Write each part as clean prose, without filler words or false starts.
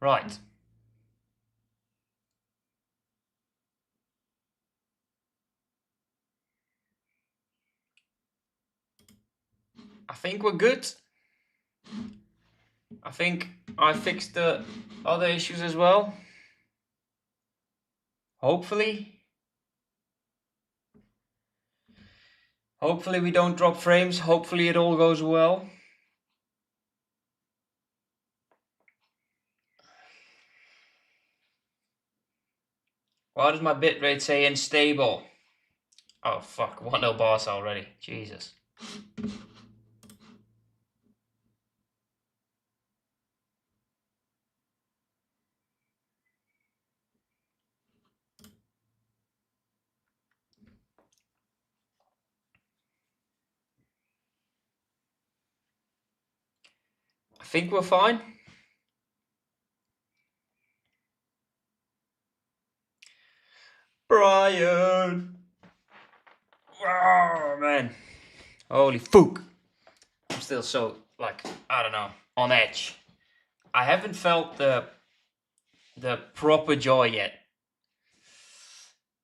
Right. I think we're good. I think I fixed the other issues as well. Hopefully. Hopefully we don't drop frames. Hopefully it all goes well. Why does my bitrate say unstable? Oh fuck, 1-0 Barca already. Jesus. I think we're fine. Brian! Oh man. Holy fuck. I'm still so, like, I don't know, on edge. I haven't felt the proper joy yet.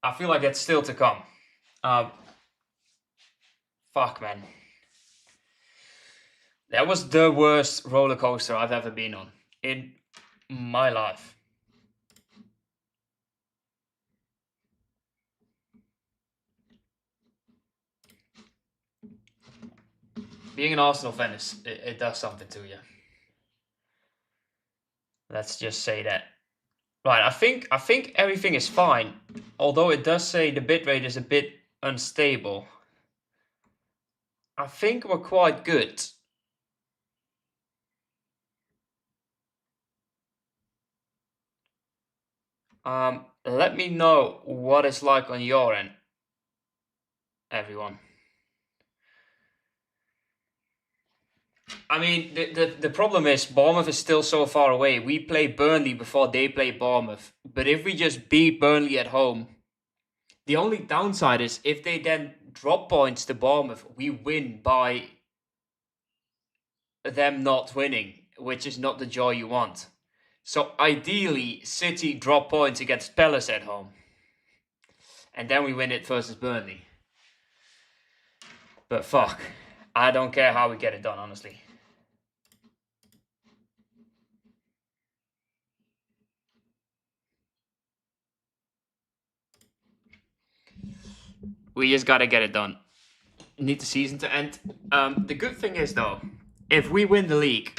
I feel like it's still to come. Fuck, man. That was the worst roller coaster I've ever been on in my life. Being an Arsenal fan it does something to you. Let's just say that. Right, I think everything is fine, although it does say the bitrate is a bit unstable. I think we're quite good. Let me know what it's like on your end, everyone. I mean, the problem is Bournemouth is still so far away. We play Burnley before they play Bournemouth. But if we just beat Burnley at home, the only downside is if they then drop points to Bournemouth, we win by them not winning, which is not the joy you want. So ideally, City drop points against Palace at home. And then we win it versus Burnley. But fuck, I don't care how we get it done, honestly. We just gotta get it done. Need the season to end. The good thing is, though, if we win the league,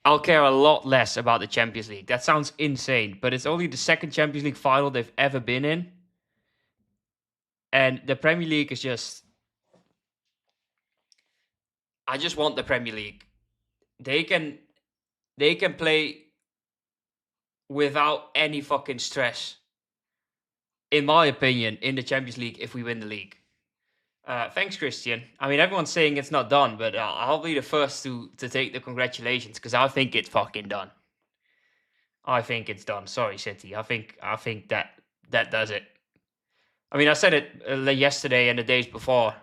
I'll care a lot less about the Champions League. That sounds insane, but it's only the second Champions League final they've ever been in. And the Premier League is just... I just want the Premier League. They can play without any fucking stress, in my opinion, in the Champions League if we win the league. Thanks, Christian. I mean, everyone's saying it's not done, but I'll be the first to take the congratulations because I think it's fucking done. I think it's done. Sorry, City. I think that does it. I mean, I said it yesterday and the days before.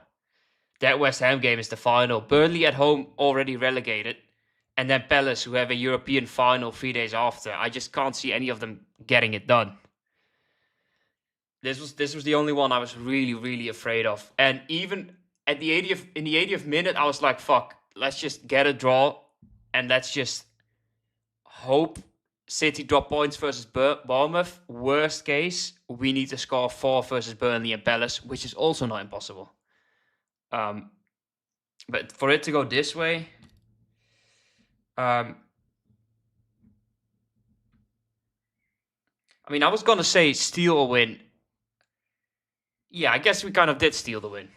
That West Ham game is the final. Burnley at home already relegated. And then Palace, who have a European final 3 days after. I just can't see any of them getting it done. This was the only one I was really, really afraid of. And even at the 80th minute, I was like, fuck, let's just get a draw. And let's just hope City drop points versus Bournemouth. Worst case, we need to score 4 versus Burnley and Palace, which is also not impossible. But for it to go this way, I mean, I was gonna say steal a win. Yeah, I guess we kind of did steal the win.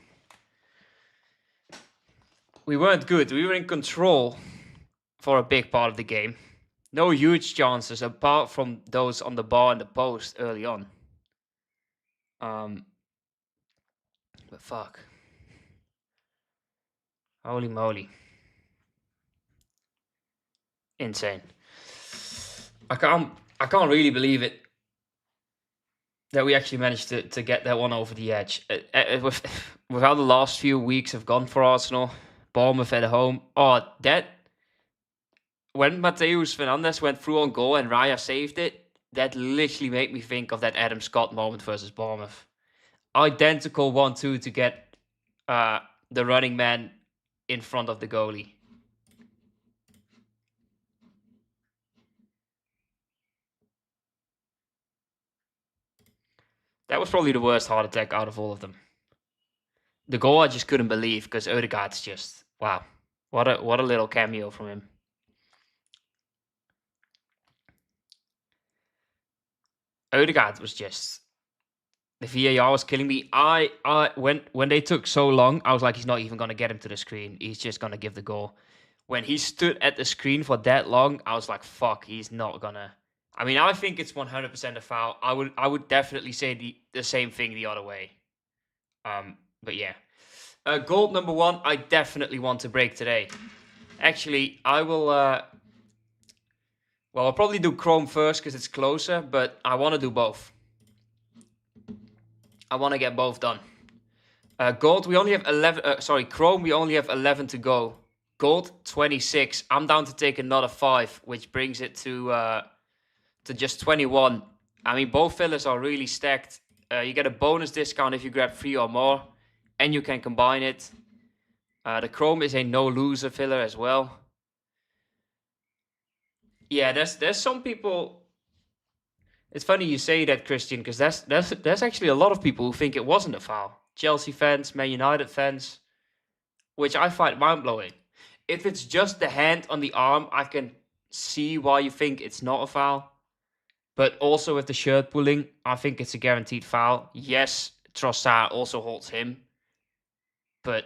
We weren't good. We were in control for a big part of the game. No huge chances apart from those on the bar and the post early on. But fuck. Holy moly. Insane. I can't really believe it that we actually managed to get that one over the edge. With how the last few weeks have gone for Arsenal, Bournemouth at home. Oh, that when Mateus Fernandez went through on goal and Raya saved it, that literally made me think of that Adam Scott moment versus Bournemouth. Identical 1-2 to get the running man in front of the goalie. That was probably the worst heart attack out of all of them. The goal I just couldn't believe because Odegaard's just wow. What a little cameo from him. Odegaard was just the VAR was killing me. When they took so long, I was like, he's not even gonna get him to the screen. He's just gonna give the goal. When he stood at the screen for that long, I was like, fuck, he's not gonna. I mean, I think it's 100% a foul. I would definitely say the same thing the other way. But yeah. Goal number 1, I definitely want to break today. Actually, I will. Well, I'll probably do Chrome first because it's closer, but I want to do both. I want to get both done. Gold, we only have 11. Sorry, Chrome, we only have 11 to go. Gold, 26. I'm down to take another 5, which brings it to just 21. I mean, both fillers are really stacked. You get a bonus discount if you grab 3 or more, and you can combine it. The Chrome is a no-loser filler as well. Yeah, there's some people. It's funny you say that, Christian, because there's actually a lot of people who think it wasn't a foul. Chelsea fans, Man United fans, which I find mind-blowing. If it's just the hand on the arm, I can see why you think it's not a foul. But also with the shirt pulling, I think it's a guaranteed foul. Yes, Trossard also holds him, but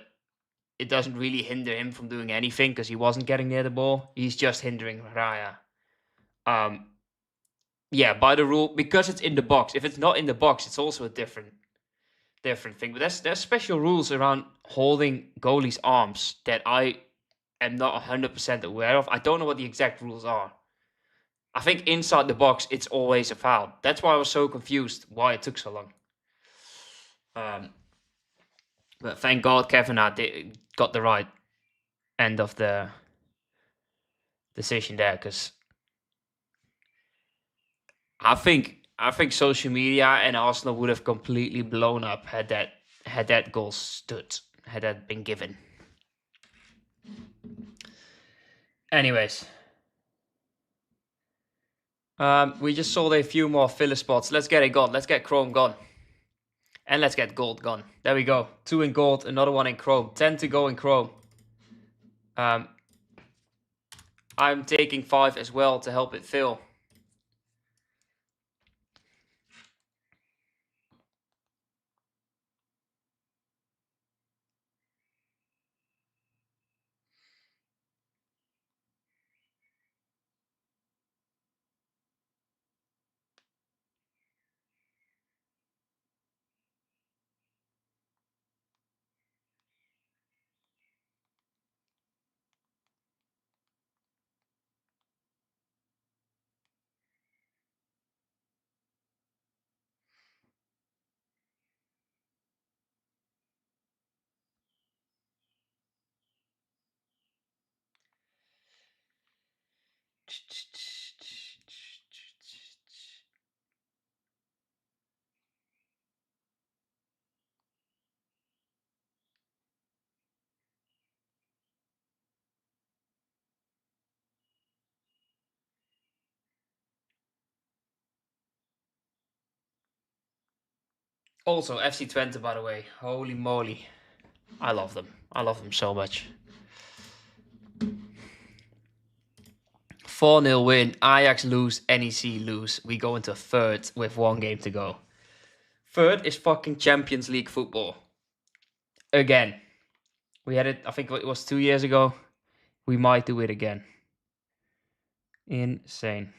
it doesn't really hinder him from doing anything because he wasn't getting near the ball. He's just hindering Raya. Yeah, by the rule, because it's in the box. If it's not in the box, it's also a different thing. But there's special rules around holding goalies' arms that I am not 100% aware of. I don't know what the exact rules are. I think inside the box, it's always a foul. That's why I was so confused why it took so long. But thank God Kevin got the right end of the decision there, because I think social media and Arsenal would have completely blown up had that goal stood, had that been given. Anyways, we just sold a few more filler spots. Let's get it gone. Let's get Chrome gone. And let's get gold gone. There we go. 2 in gold, another 1 in Chrome. 10 to go in Chrome. I'm taking 5 as well to help it fill. Also, FC Twente, by the way. Holy moly. I love them. I love them so much. 4-0 win. Ajax lose. NEC lose. We go into third with 1 game to go. Third is fucking Champions League football. Again. We had it, I think it was 2 years ago. We might do it again. Insane.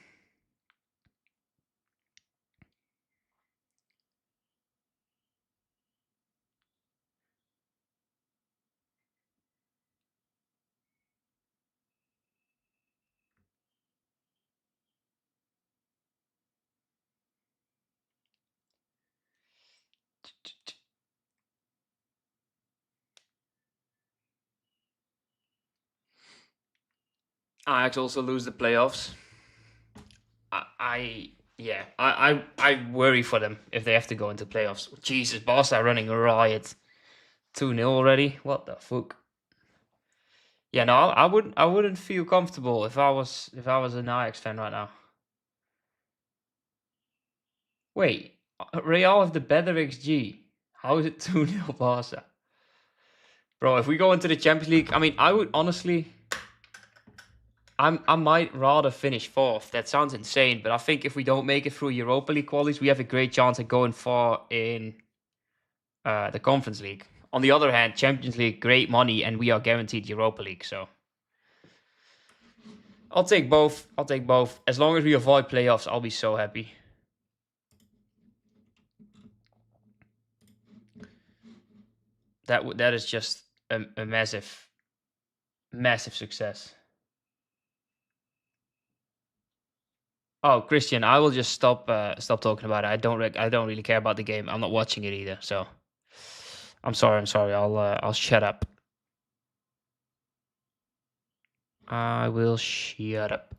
Ajax also lose the playoffs. I worry for them if they have to go into playoffs. Jesus, Barca running a riot. 2-0 already. What the fuck? Yeah, no, I wouldn't feel comfortable if I was an Ajax fan right now. Wait, Real have the better XG. How is it 2-0 Barca? Bro, if we go into the Champions League, I mean, I would honestly, I might rather finish fourth. That sounds insane, but I think if we don't make it through Europa League qualies, we have a great chance at going far in the Conference League. On the other hand, Champions League, great money, and we are guaranteed Europa League. So I'll take both. I'll take both. As long as we avoid playoffs, I'll be so happy. That is just a massive, massive success. Oh, Christian, I will just stop talking about it. I don't really care about the game. I'm not watching it either. So I'm sorry. I'm sorry. I'll shut up. I will shut up.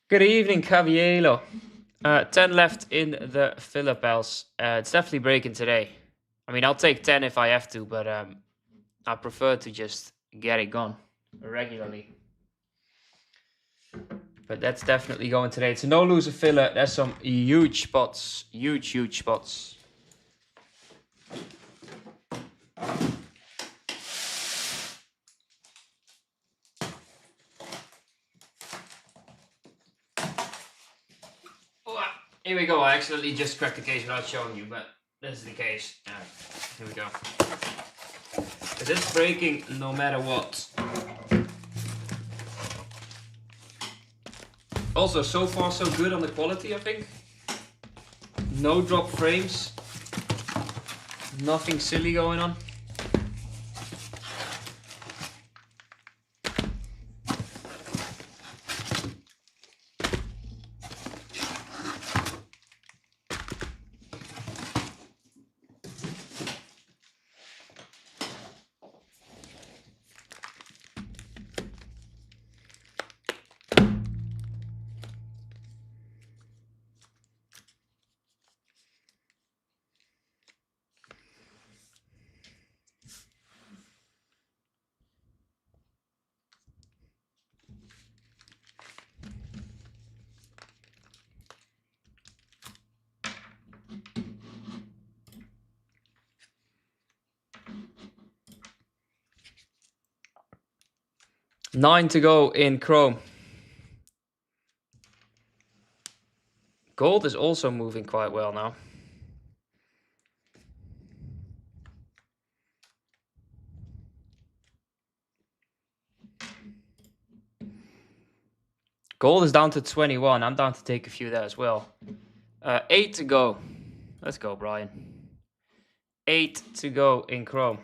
Good evening, Caviello. 10 left in the Philippines. It's definitely breaking today. I mean, I'll take 10 if I have to, but I prefer to just get it gone regularly. But that's definitely going today. It's a no-loser filler. There's some huge spots. Huge spots. Oh, here we go. I accidentally just cracked the case without showing you, but this is the case. Here we go. It is breaking no matter what. Also, so far so good on the quality, I think. No drop frames. Nothing silly going on. Nine to go in Chrome. Gold is also moving quite well now. Gold is down to 21. I'm down to take a few there as well. 8 to go. Let's go, Brian. 8 to go in Chrome.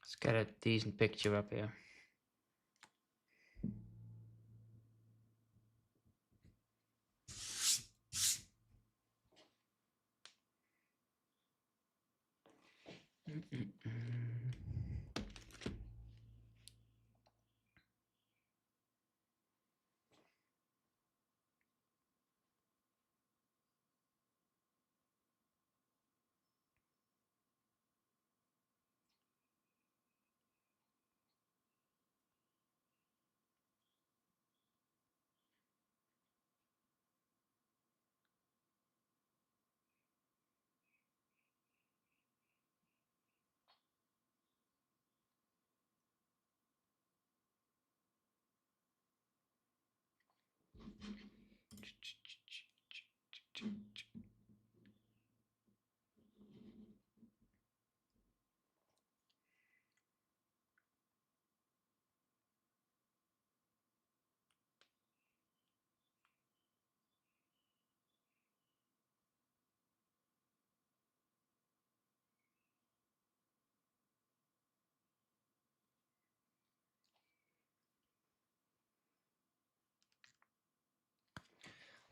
Let's get a decent picture up here.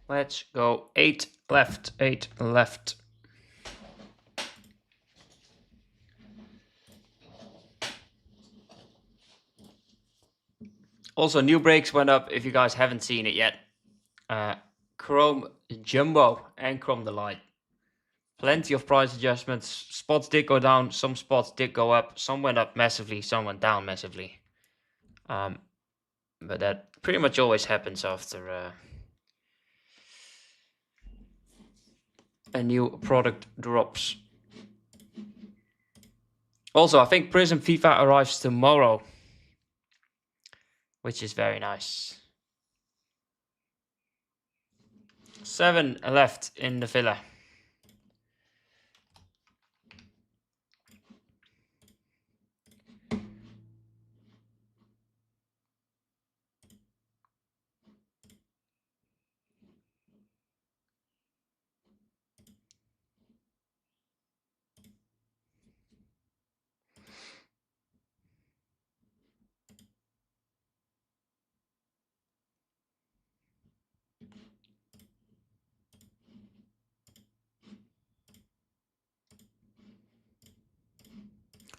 Let's go. 8 left. 8 left. Also, new brakes went up if you guys haven't seen it yet. Chrome Jumbo and Chrome Delight. Plenty of price adjustments. Spots did go down. Some spots did go up. Some went up massively. Some went down massively. But that pretty much always happens after a new product drops. Also, I think Prism FIFA arrives tomorrow, which is very nice. 7 left in the villa.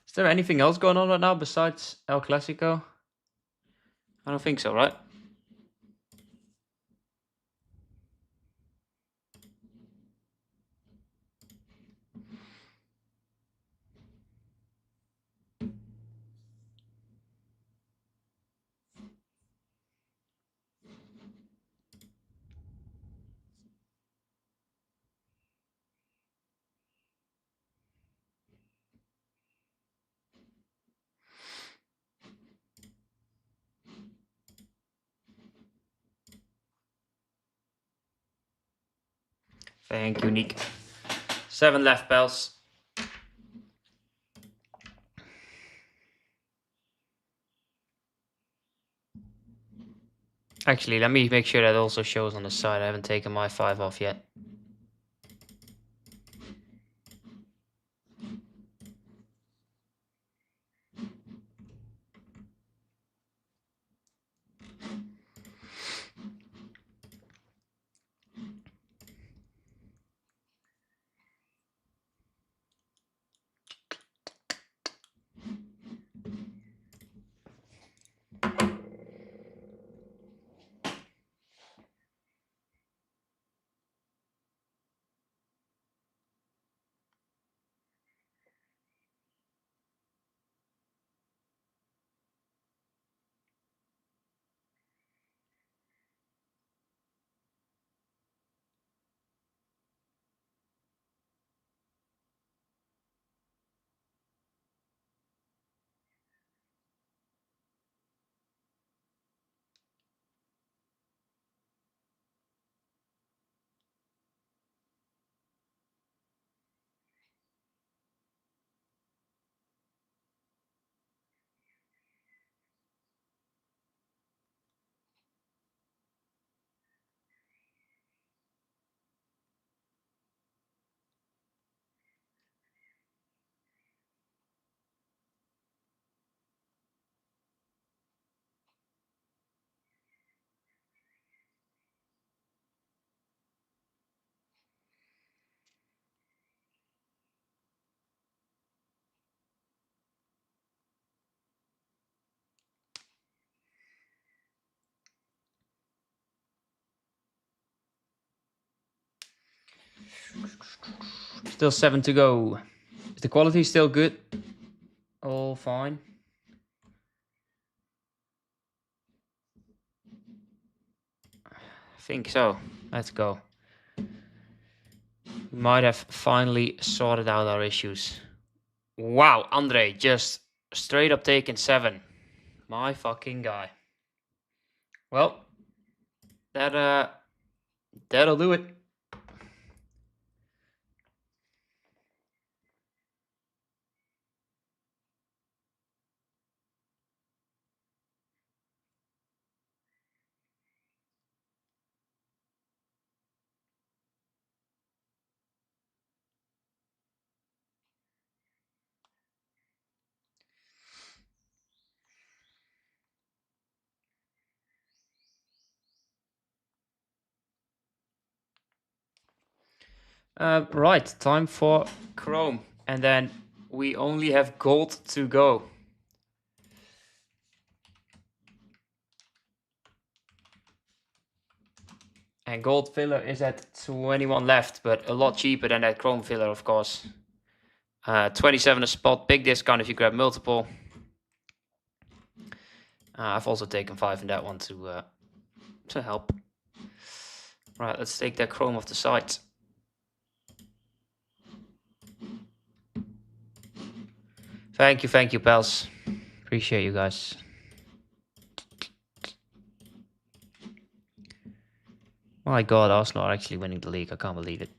Is there anything else going on right now besides El Clasico? I don't think so, right? Thank you, Nick. 7 left, pals. Actually, let me make sure that also shows on the side. I haven't taken my 5 off yet. Still 7 to go. Is the quality still good? All fine. I think so. Let's go. We might have finally sorted out our issues. Wow, Andre just straight up taking 7. My fucking guy. Well, that'll do it. Right, time for Chrome. And then we only have gold to go. And gold filler is at 21 left, but a lot cheaper than that chrome filler, of course. 27 a spot, big discount if you grab multiple. I've also taken 5 in that one to help. Right, let's take that chrome off the site. Thank you, pals. Appreciate you guys. My God, Arsenal are actually winning the league. I can't believe it.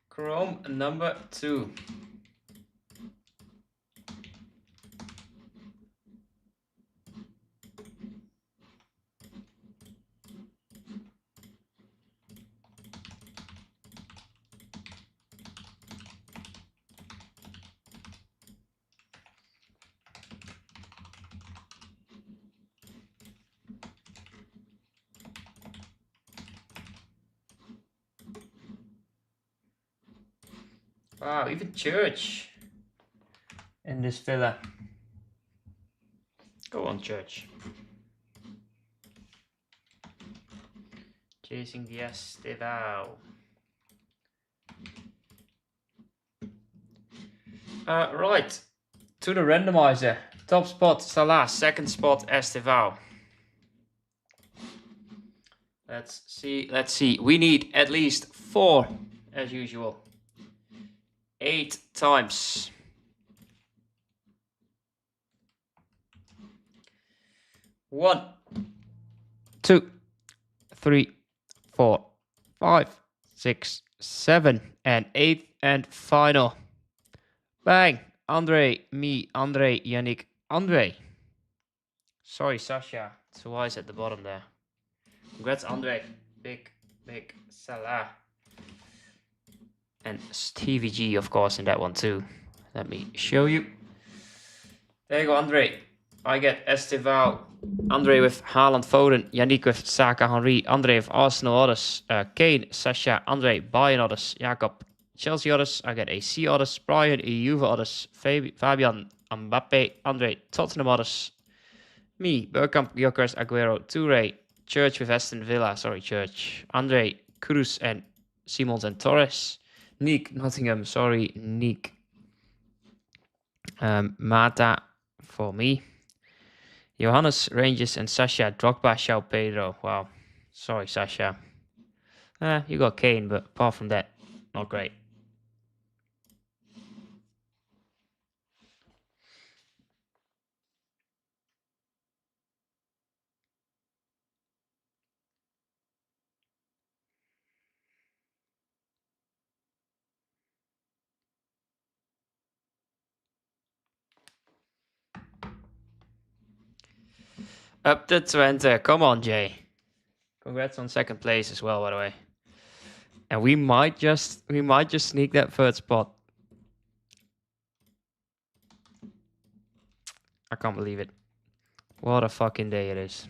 Chrome number 2. Wow, even Church in this villa. Go on, Church. Chasing the Estevao. Right, to the randomizer. Top spot, Salah. Second spot, Estevao. Let's see. We need at least 4, as usual. 8 times. 1, 2, 3, 4, 5, 6, 7, and 8, and final. Bang! Andre, me, Andre, Yannick, Andre. Sorry, Sasha. Twice at the bottom there. Congrats, Andre. Big Salah. And Stevie G, of course, in that one too. Let me show you. There you go, Andre. I get Estevao. Andre with Haaland, Foden. Yannick with Saka, Henry. Andre with Arsenal others. Kane, Sasha, Andre, Bayern others. Jacob, Chelsea others. I get AC others. Brian, Juve others. Fabian, Mbappe. Andre, Tottenham others. Me, Bergkamp, Gyökeres, Aguero, Toure. Church with Aston Villa. Sorry, Church. Andre, Cruz, and Simons and Torres. Nick, Nottingham. Sorry, Nick. Mata for me. Johannes, Rangers, and Sasha, Drogba, João Pedro. Wow. Sorry, Sasha. You got Kane, but apart from that, not great. Up to Twente. Come on, Jay. Congrats on second place as well, by the way. And we might just sneak that third spot. I can't believe it. What a fucking day it is.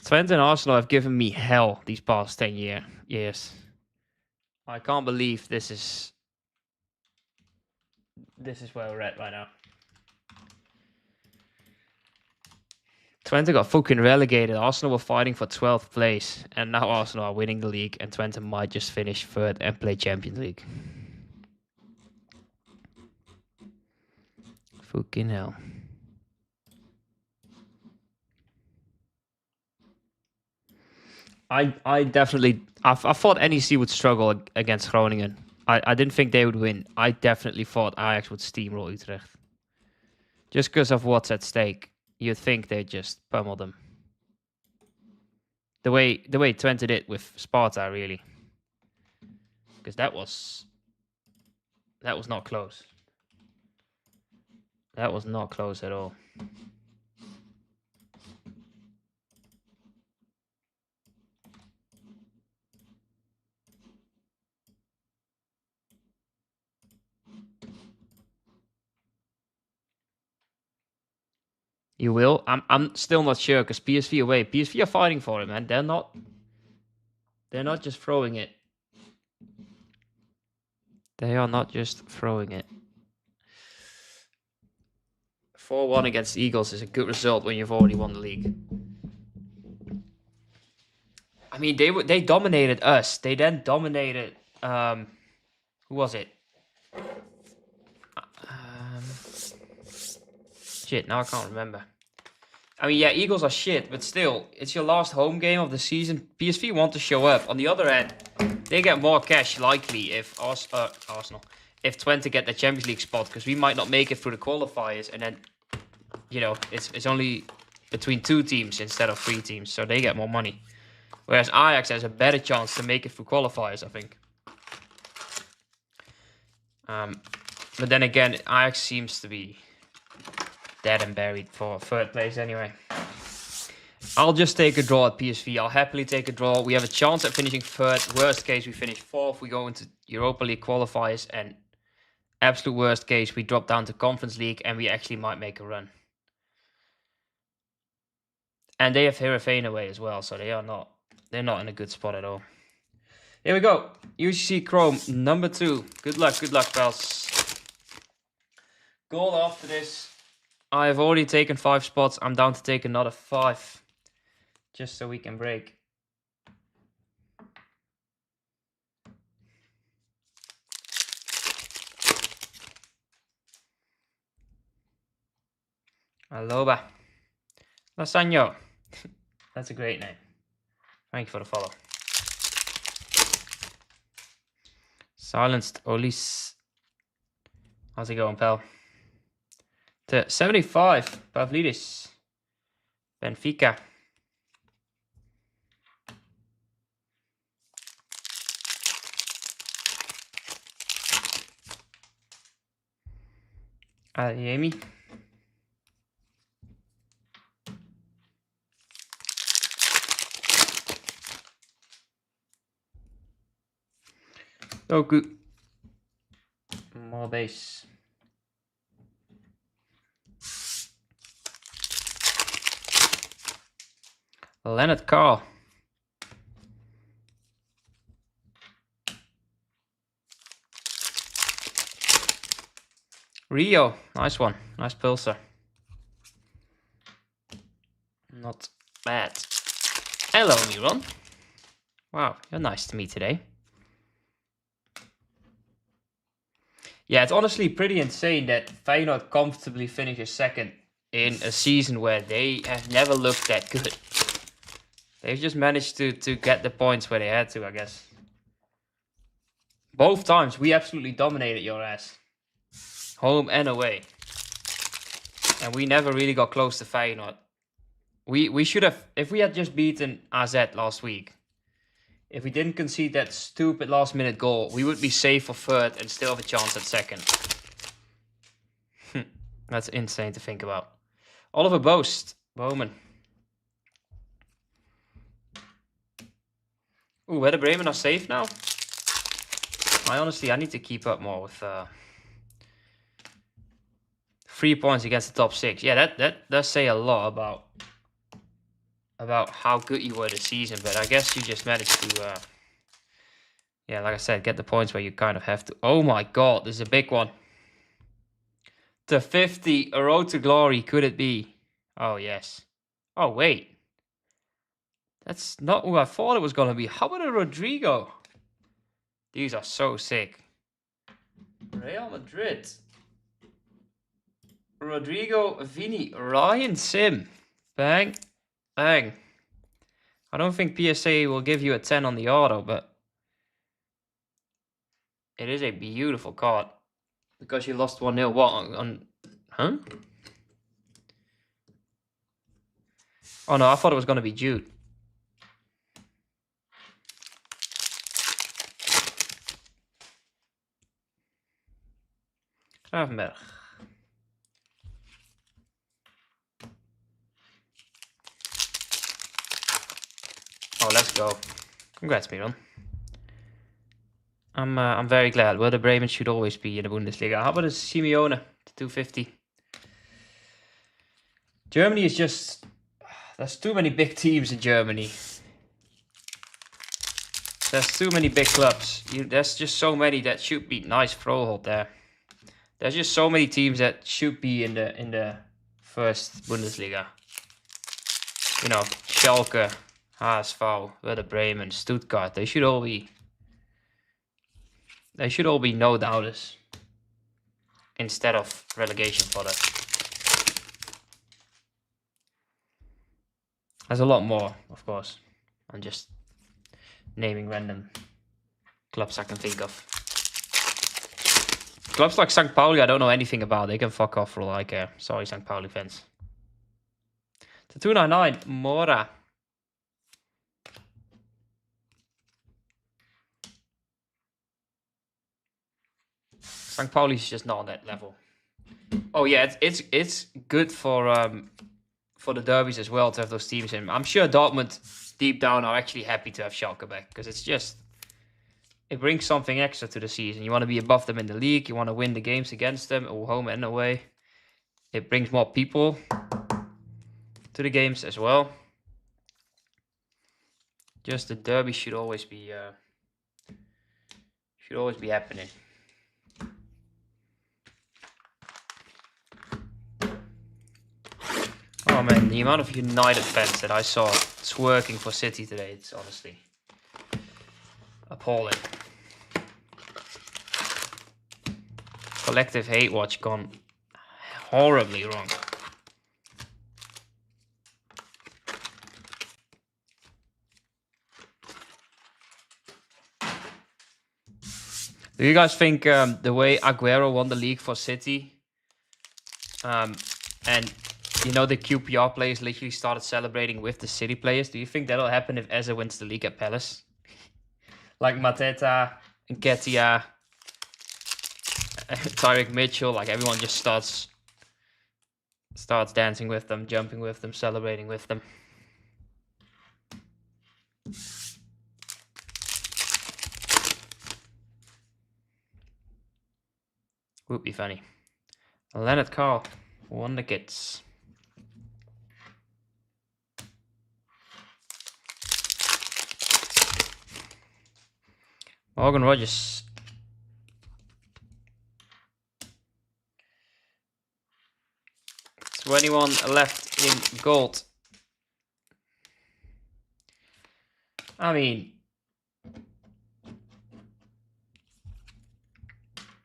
Twente and Arsenal have given me hell these past 10 years. I can't believe this is where we're at right now. Twente got fucking relegated. Arsenal were fighting for 12th place. And now Arsenal are winning the league. And Twente might just finish third and play Champions League. Fucking hell. I definitely... I thought NEC would struggle against Groningen. I didn't think they would win. I definitely thought Ajax would steamroll Utrecht. Just because of what's at stake. You'd think they'd just pummel them. The way Twente did with Sparta, really. Because that was not close. That was not close at all. You will? I'm still not sure because PSV away. PSV are fighting for it, man. They're not just throwing it. They are not just throwing it. 4-1 against the Eagles is a good result when you've already won the league. I mean, they dominated us. They then dominated who was it? Shit, now I can't remember. I mean, yeah, Eagles are shit, but still, it's your last home game of the season. PSV want to show up. On the other hand, they get more cash likely if Arsenal, if Twente get the Champions League spot, because we might not make it through the qualifiers, and then, you know, it's only between 2 teams instead of 3 teams, so they get more money. Whereas Ajax has a better chance to make it through qualifiers, I think. But then again, Ajax seems to be dead and buried for 3rd place anyway. I'll just take a draw at PSV. I'll happily take a draw. We have a chance at finishing 3rd. Worst case, we finish 4th. We go into Europa League qualifiers. And absolute worst case, we drop down to Conference League and we actually might make a run. And they have Heerenveen away as well, so they're not in a good spot at all. Here we go. UCC Chrome, number 2. Good luck, pals. Goal after this. I have already taken 5 spots. I'm down to take another 5. Just so we can break. Aloba. Lasagno. That's a great name. Thank you for the follow. Silenced Olis. How's it going, pal? To 75, Pavlidis. Benfica. Adiemi. Doku. More base. Leonard Carl. Rio. Nice one. Nice pulsar. Not bad. Hello, Miron. Wow, you're nice to me today. Yeah, it's honestly pretty insane that Feyenoord comfortably finishes 2nd in a season where they have never looked that good. They've just managed to get the points where they had to, I guess. Both times, we absolutely dominated your ass. Home and away. And we never really got close to Feyenoord. We should have, if we had just beaten AZ last week, if we didn't concede that stupid last-minute goal, we would be safe for 3rd and still have a chance at 2nd. That's insane to think about. Oliver Boast. Bowman. Ooh, Werder Bremen are safe now? I need to keep up more with 3 points against the top 6. Yeah, that does say a lot about how good you were this season, but I guess you just managed to, yeah, like I said, get the points where you kind of have to. Oh my god, this is a big one. To 50, a road to glory, could it be? Oh, yes. Oh, wait. That's not who I thought it was going to be. How about a Rodrigo? These are so sick. Real Madrid. Rodrigo, Vini, Ryan Sim. Bang. Bang. I don't think PSA will give you a 10 on the auto, but it is a beautiful card. Because you lost 1-0. What? Huh? Oh no, I thought it was going to be Jude. Gravenberg. Oh, let's go. Congrats, Miron. I'm very glad. Werder Bremen should always be in the Bundesliga. How about a Simeone to 250? Germany is just... There's too many big teams in Germany. There's too many big clubs. There's just so many that should be... Nice throw hold there. There's just so many teams that should be in the first Bundesliga. You know, Schalke, HSV, Werder Bremen, Stuttgart. They should all be no doubters instead of relegation fodder. There's a lot more, of course. I'm just naming random clubs I can think of. Clubs like St. Pauli, I don't know anything about. They can fuck off for all I care. Sorry, St. Pauli fans. The 299, Mora. St. Pauli's just not on that level. Oh yeah, it's good for the derbies as well to have those teams in. I'm sure Dortmund deep down are actually happy to have Schalke back because it brings something extra to the season. You want to be above them in the league. You want to win the games against them, or home and away. It brings more people to the games as well. Just the derby should always be happening. Oh man, the amount of United fans that I saw twerking for City today, it's honestly appalling. Collective hate watch gone horribly wrong. Do you guys think the way Aguero won the league for City, and you know the QPR players literally started celebrating with the City players, do you think that'll happen if Eze wins the league at Palace? Like Mateta, Nketiah, Tyreek Mitchell, like everyone just starts dancing with them, jumping with them, celebrating with them. Would be funny. Leonard Carl won the kits. Morgan Rogers. So anyone left in gold? I mean,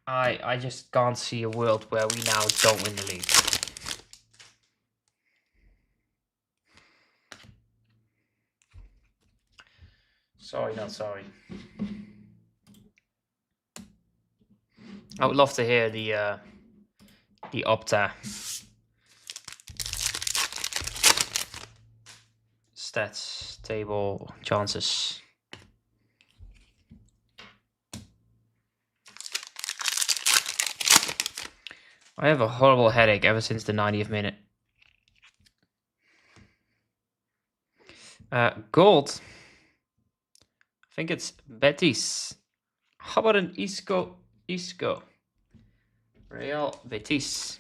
I just can't see a world where we now don't win the league. Sorry, not sorry. I would love to hear the Opta stats table chances. I have a horrible headache ever since the 90th minute. Gold. I think it's Betis. How about an Isco? Real Betis.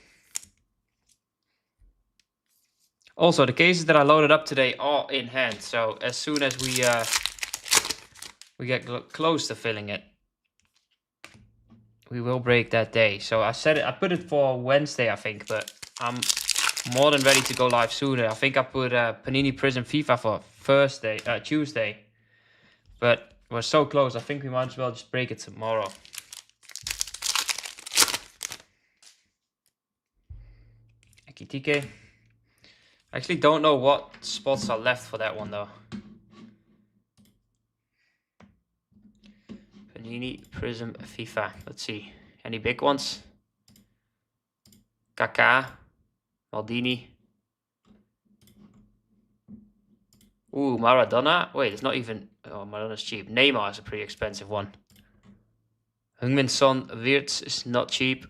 Also, the cases that I loaded up today are in hand. So as soon as we get close to filling it, we will break that day. So I put it for Wednesday, I think, but I'm more than ready to go live sooner. I think I put Panini Prism FIFA for Tuesday, but we're so close. I think we might as well just break it tomorrow. Ekitike. I actually don't know what spots are left for that one though. Panini Prism FIFA. Let's see. Any big ones? Kaká. Maldini. Ooh, Maradona. Wait, it's not even... Oh, Maradona's cheap. Neymar is a pretty expensive one. Heung-min Son Wirtz is not cheap.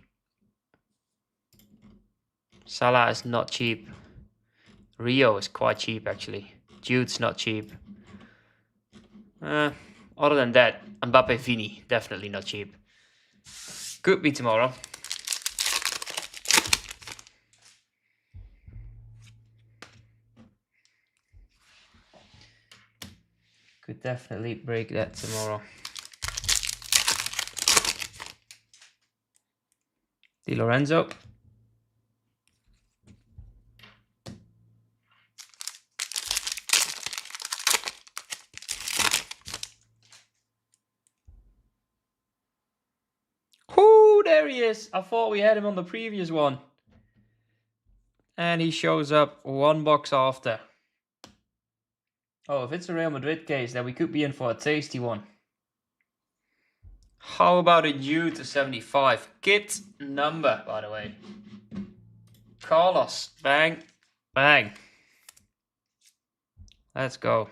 Salah is not cheap. Rio is quite cheap, actually. Jude's not cheap. Other than that, Mbappe Vini, definitely not cheap. Could be tomorrow. Could definitely break that tomorrow. Di Lorenzo. Ooh, there he is. I thought we had him on the previous one. And he shows up one box after. Oh, if it's a Real Madrid case, then we could be in for a tasty one. How about a U to 75? Kit number, by the way. Carlos. Bang. Bang. Let's go.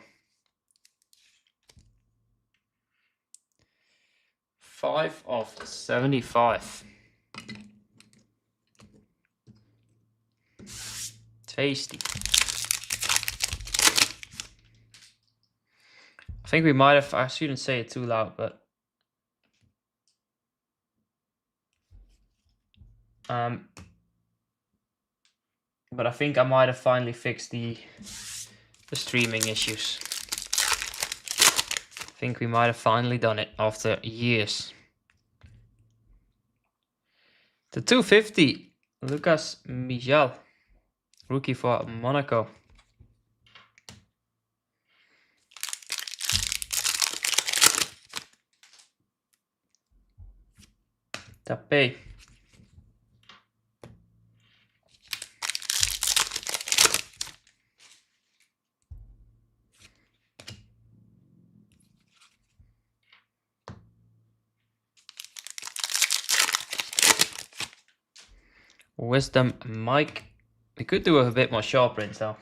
5 of 75. Tasty. I think we might have, I shouldn't say it too loud, but I think I might have finally fixed the streaming issues. I think we might have finally done it after years. The 250, Lucas Michel, rookie for Monaco. Tape. Wisdom Mike. We could do a bit more sharp prints though.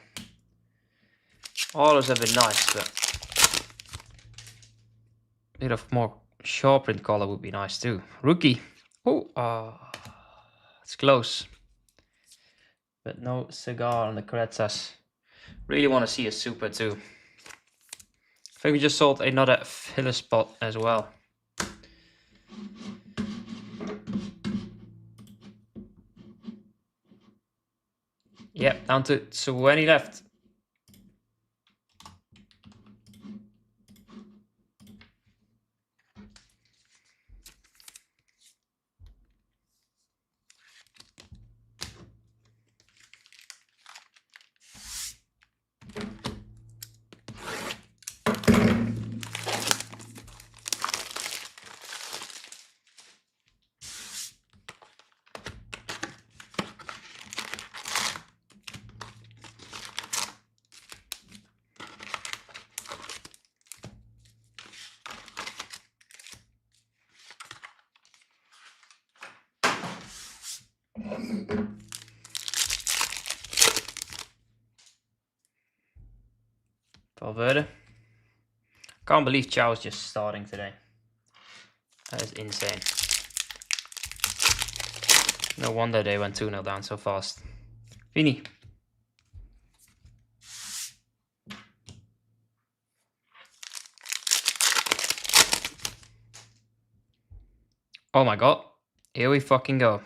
All those have been nice, but a bit of more sharp print color would be nice too. Rookie. Oh, it's close. But no cigar on the Quetzas. Really want to see a super too. I think we just sold another filler spot as well. Yep, down to 20 left. Valverde. Can't believe Chow's just starting today. That is insane. No wonder they went 2-0 down so fast. Vini. Oh my god. Here we fucking go.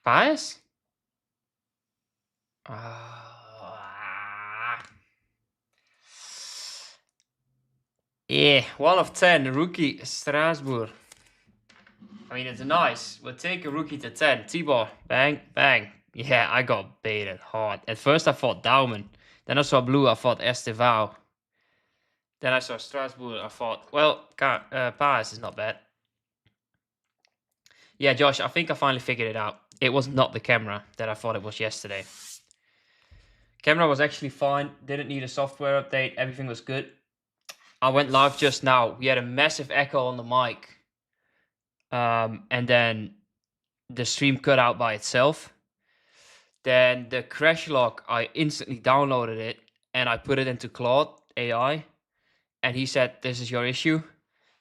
Bias? Yeah, 1 of 10. Rookie Strasbourg. I mean, it's nice. We'll take a rookie to 10. T-Bar. Bang, bang. Yeah, I got baited hard. At first I thought Daumen. Then I saw blue, I thought Estevao. Then I saw Strasbourg, I thought, well, Paris is not bad. Yeah, Josh, I think I finally figured it out. It was not the camera that I thought it was yesterday. Camera was actually fine. Didn't need a software update. Everything was good. I went live just now. We had a massive echo on the mic. And then the stream cut out by itself. Then the crash log, I instantly downloaded it and I put it into Claude AI. And he said, this is your issue.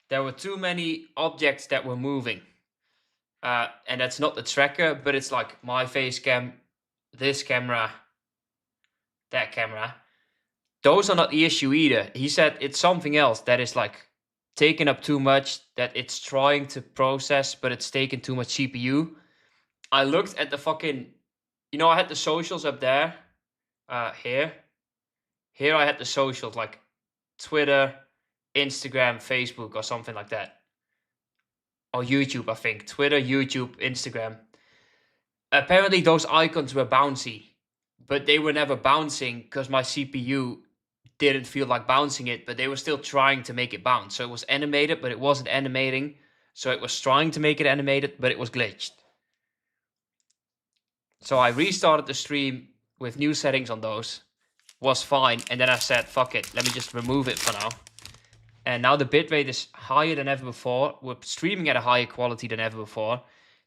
There were too many objects that were moving. And that's not the tracker, but it's like my face cam, this camera, that camera. Those are not the issue either. He said it's something else that is like taking up too much, that it's trying to process, but it's taking too much CPU. I looked at the fucking, I had the socials up there, here. Here I had the socials, like Twitter, Instagram, Facebook, or something like that. Or YouTube, I think. Twitter, YouTube, Instagram. Apparently those icons were bouncy, but they were never bouncing because my CPU didn't feel like bouncing it, but they were still trying to make it bounce. So it was animated, but it wasn't animating. So it was trying to make it animated, but it was glitched. So I restarted the stream with new settings on those. Was fine. And then I said, fuck it. Let me just remove it for now. And now the bitrate is higher than ever before. We're streaming at a higher quality than ever before.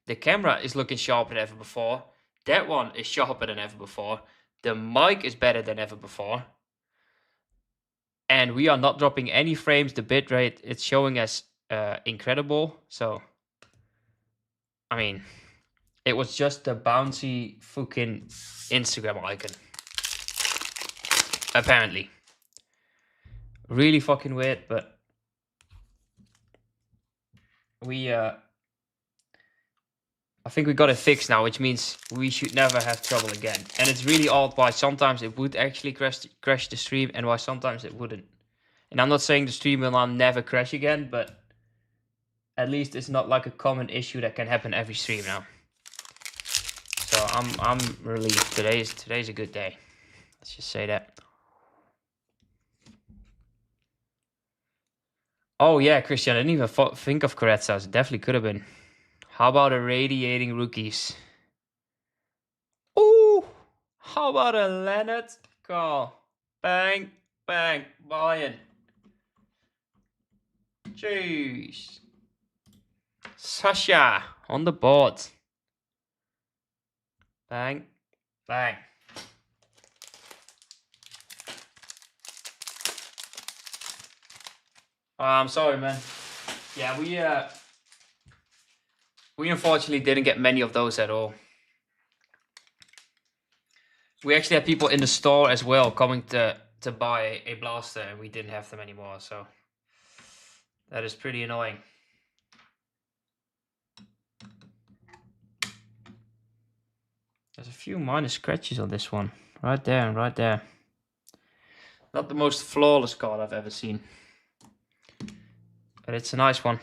The camera is looking sharper than ever before. That one is sharper than ever before. The mic is better than ever before. And we are not dropping any frames. The bitrate, it's showing as incredible. So, I mean, it was just the bouncy fucking Instagram icon. Apparently. Really fucking weird, but I think we got it fixed now, which means we should never have trouble again. And it's really odd why sometimes it would actually crash the stream and why sometimes it wouldn't. And I'm not saying the stream will now never crash again, but at least it's not like a common issue that can happen every stream now. So I'm relieved. Today's a good day. Let's just say that. Oh yeah, Christian, I didn't even think of Corretzas. It definitely could have been. How about irradiating rookies? Ooh! How about a Leonard call? Bang, bang, Bayern. Jeez. Sasha on the board. Bang, bang. I'm sorry, man. Yeah, we unfortunately didn't get many of those at all. We actually had people in the store as well coming to buy a blaster, and we didn't have them anymore, so that is pretty annoying. There's a few minor scratches on this one. Right there and right there. Not the most flawless card I've ever seen. But it's a nice one.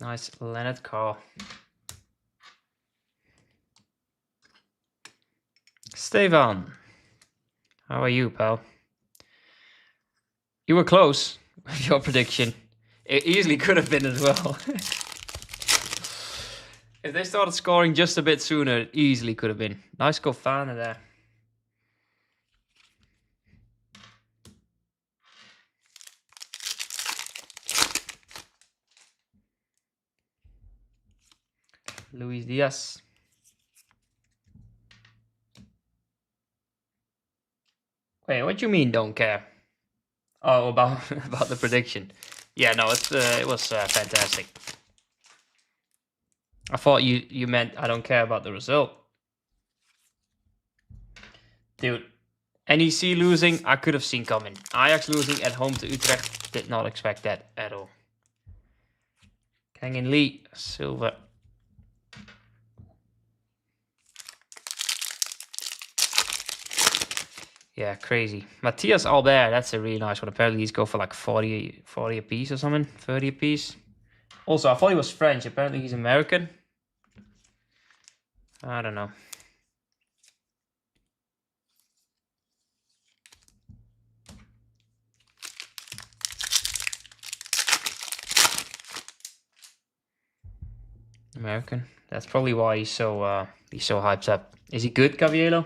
Nice Leonard card. Stefan. How are you, pal? You were close with your prediction. It easily could have been as well. If they started scoring just a bit sooner, it easily could have been. Nice Kofana there. Luis Diaz. Wait, what do you mean don't care? Oh, about the prediction. Yeah, no, it was fantastic. I thought you meant I don't care about the result. Dude, NEC losing, I could have seen coming. Ajax losing at home to Utrecht, did not expect that at all. Kang-in Lee, silver. Yeah, crazy. Matthias Albert, that's a really nice one. Apparently these go for like 40 a piece or something, 30 a piece. Also, I thought he was French. Apparently he's American. I don't know. American. That's probably why he's so hyped up. Is he good, Caviello?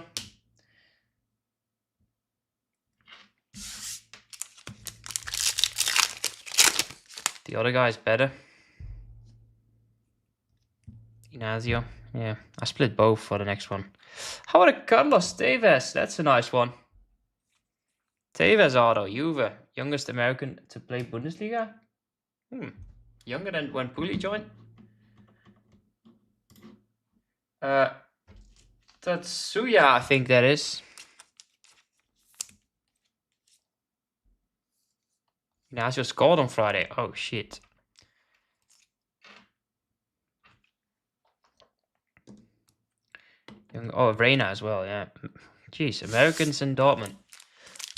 The other guy's better. Ignacio. Yeah, I split both for the next one. How about a Carlos Tevez? That's a nice one. Tevez auto, Juve. Youngest American to play Bundesliga? Younger than when Puli joined? Tatsuya, I think that is. Ignacio scored on Friday. Oh, shit. Oh, Reina as well, yeah. Jeez, Americans in Dortmund.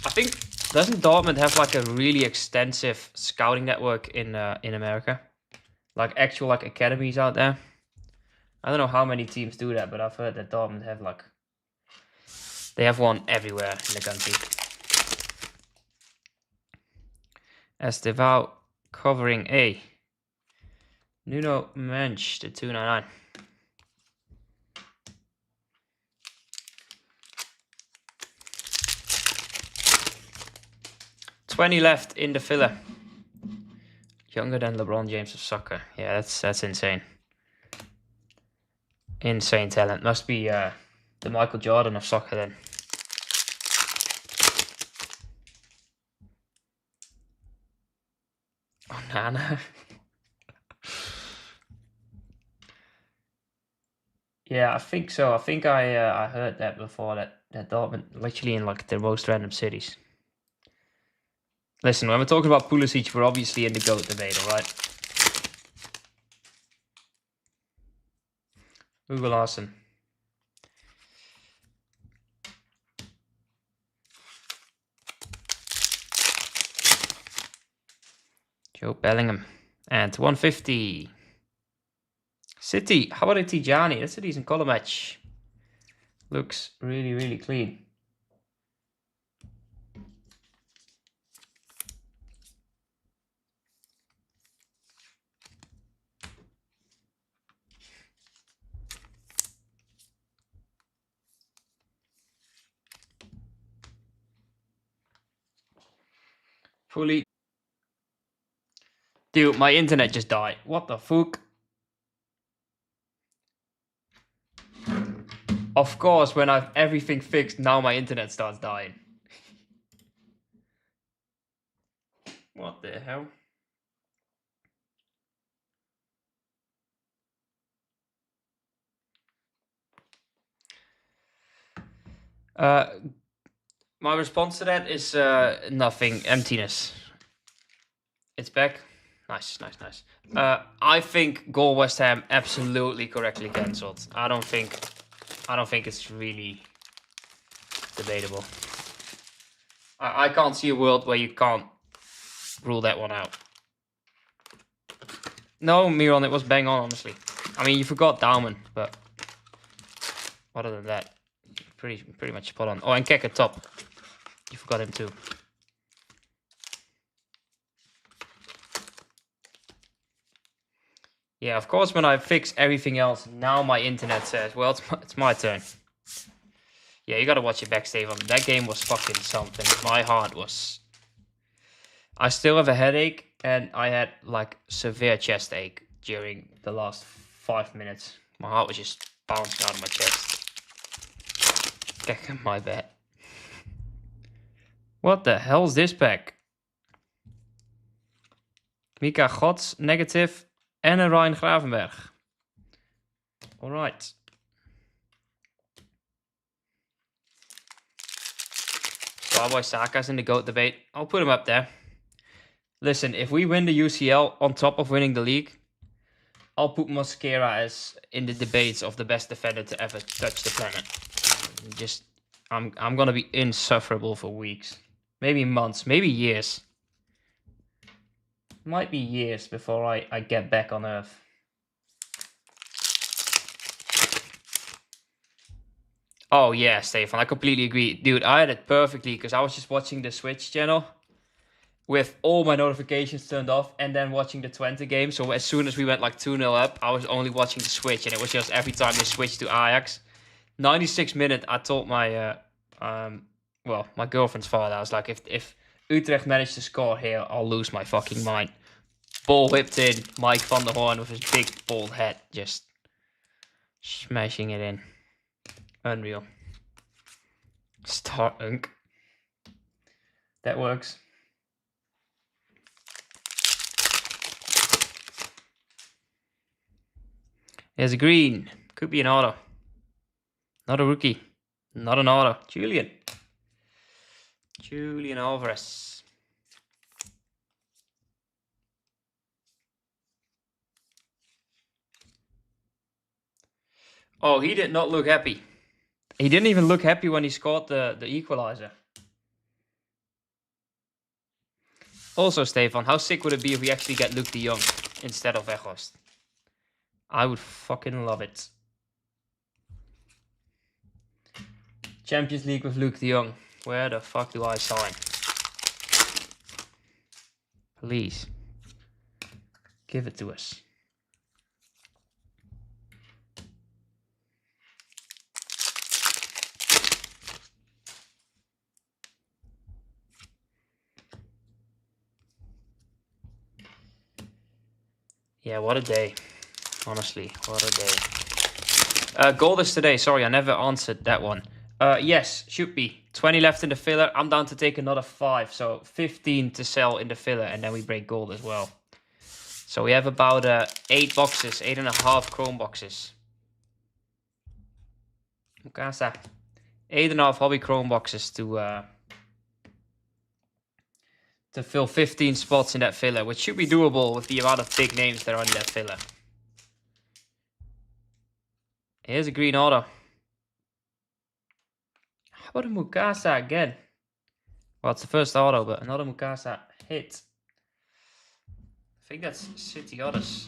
I think, doesn't Dortmund have like a really extensive scouting network in America? Like actual like academies out there? I don't know how many teams do that, but I've heard that Dortmund have like... They have one everywhere in the country. Estevao covering A. Nuno Mensch, the 299. $20 left in the filler. Younger than LeBron James of soccer. Yeah, that's insane. Insane talent. Must be the Michael Jordan of soccer then. Oh, Nana. Yeah, I think so. I think I heard that before, that Dortmund literally in like the most random cities. Listen, when we're talking about Pulisic, we're obviously in the GOAT debate, alright? Hugo Larsen. Joe Bellingham. And 150. City. How about a Tijani? That's a decent color match. Looks really, really clean. Fully. Dude, my internet just died. What the fuck? Of course, when I've everything fixed, now my internet starts dying. What the hell? My response to that is nothing. Emptiness. It's back. Nice, nice, nice. I think goal West Ham absolutely correctly cancelled. I don't think it's really debatable. I can't see a world where you can't rule that one out. No, Miron, it was bang on, honestly. I mean, you forgot Dauman, but other than that, pretty much spot on. Oh, and Kek at top. You forgot him too. Yeah, of course, when I fix everything else, now my internet says, well, it's my turn. Yeah, you gotta watch it back, Stefan. That game was fucking something. My heart was... I still have a headache, and I had, like, severe chest ache during the last 5 minutes. My heart was just bouncing out of my chest. My bad. What the hell's this pack? Mika Gods, negative, en een Ryan Gravenberg. Alright. Starboy Saka's in the GOAT debate. I'll put him up there. Listen, if we win the UCL on top of winning the league, I'll put Mosquera as in the debates of the best defender to ever touch the planet. Just, I'm gonna be insufferable for weeks. Maybe months, maybe years. Might be years before I get back on Earth. Oh yeah, Stefan, I completely agree. Dude, I had it perfectly because I was just watching the Switch channel with all my notifications turned off and then watching the Twente game. So as soon as we went like 2-0 up, I was only watching the Switch, and it was just every time they switched to Ajax. 96th minute, I told my my girlfriend's father, I was like, if Utrecht managed to score here, I'll lose my fucking mind. Ball whipped in, Mike van der Hoorn with his big bald head, just smashing it in. Unreal. Star Unk. That works. There's a green. Could be an auto. Not a rookie. Not an auto. Julian Alvarez. Oh, he did not look happy. He didn't even look happy when he scored the equalizer. Also, Stefan, how sick would it be if we actually get Luke de Jong instead of Weghorst? I would fucking love it. Champions League with Luke de Jong. Where the fuck do I sign? Please. Give it to us. Yeah, what a day. Honestly, what a day. Gold is today. Sorry, I never answered that one. Yes, should be. 20 left in the filler. I'm down to take another 5. So 15 to sell in the filler. And then we break gold as well. So we have about 8 boxes. 8.5 chrome boxes. Mukasa. 8.5 hobby chrome boxes to fill 15 spots in that filler. Which should be doable with the amount of big names that are in that filler. Here's a green auto. How about a Mukasa again? Well, it's the first auto, but another Mukasa hit. I think that's City Otters.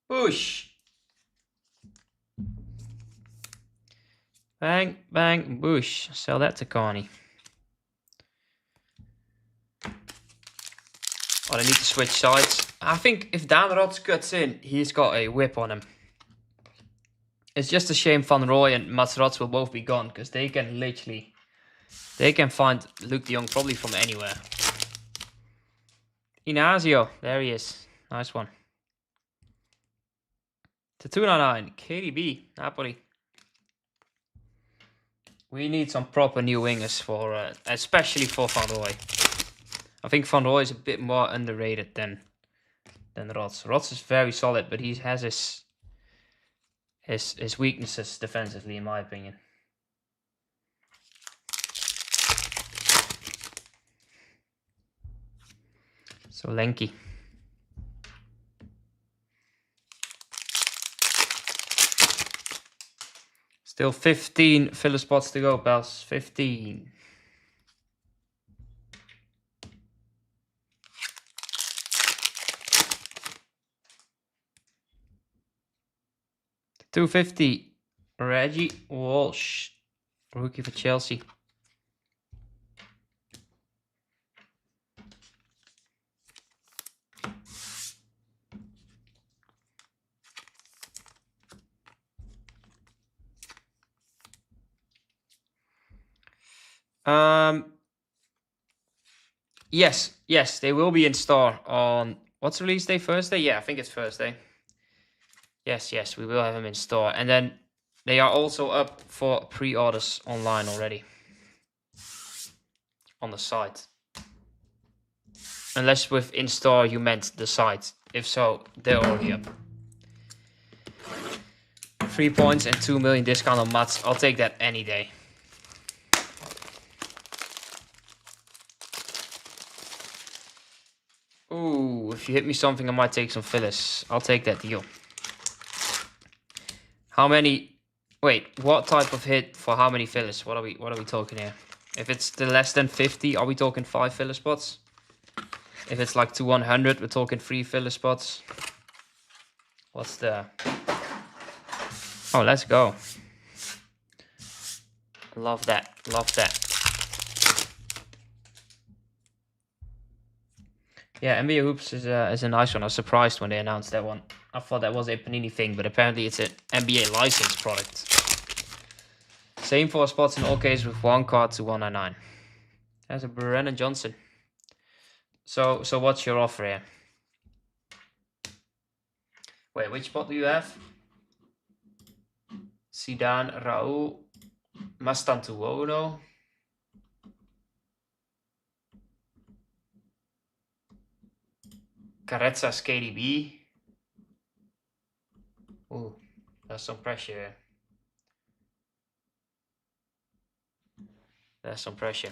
Boosh. Bang, bang, boosh. Sell that to Carney. Oh, they need to switch sides. I think if Dan Rots cuts in, he's got a whip on him. It's just a shame Van Rooij and Mats Rots will both be gone, because they can literally... They can find Luke de Jong probably from anywhere. Inazio, there he is. Nice one. To 299, KDB, Napoli. We need some proper new wingers for, especially for Van Rooij. I think Van Rooij is a bit more underrated than Rots. Rots is very solid, but he has his weaknesses defensively, in my opinion. So lanky. Still 15 filler spots to go, pals. 15. $250. Reggie Walsh. Rookie for Chelsea. Yes, they will be in store on... What's release day? Thursday? Yeah, I think it's Thursday. Yes, we will have them in store. And then they are also up for pre-orders online already. On the site. Unless with in-store you meant the site. If so, they're already up. 3 points and 2 million discount on Mats. I'll take that any day. Ooh, if you hit me something, I might take some fillers. I'll take that deal. How many? Wait, what type of hit for how many fillers? What are we talking here? If it's the less than 50, are we talking 5 filler spots? If it's like to 100, we're talking 3 filler spots. What's the... Oh, let's go. Love that. Love that. Yeah, NBA Hoops is a nice one. I was surprised when they announced that one. I thought that was a Panini thing, but apparently it's an NBA licensed product. Same 4 spots in all cases with 1 card to 199. There's a Brennan Johnson. So what's your offer here? Wait, which spot do you have? Zidane, Raul, Mastantuono. Carezza's KDB. Ooh, there's some pressure here. There's some pressure.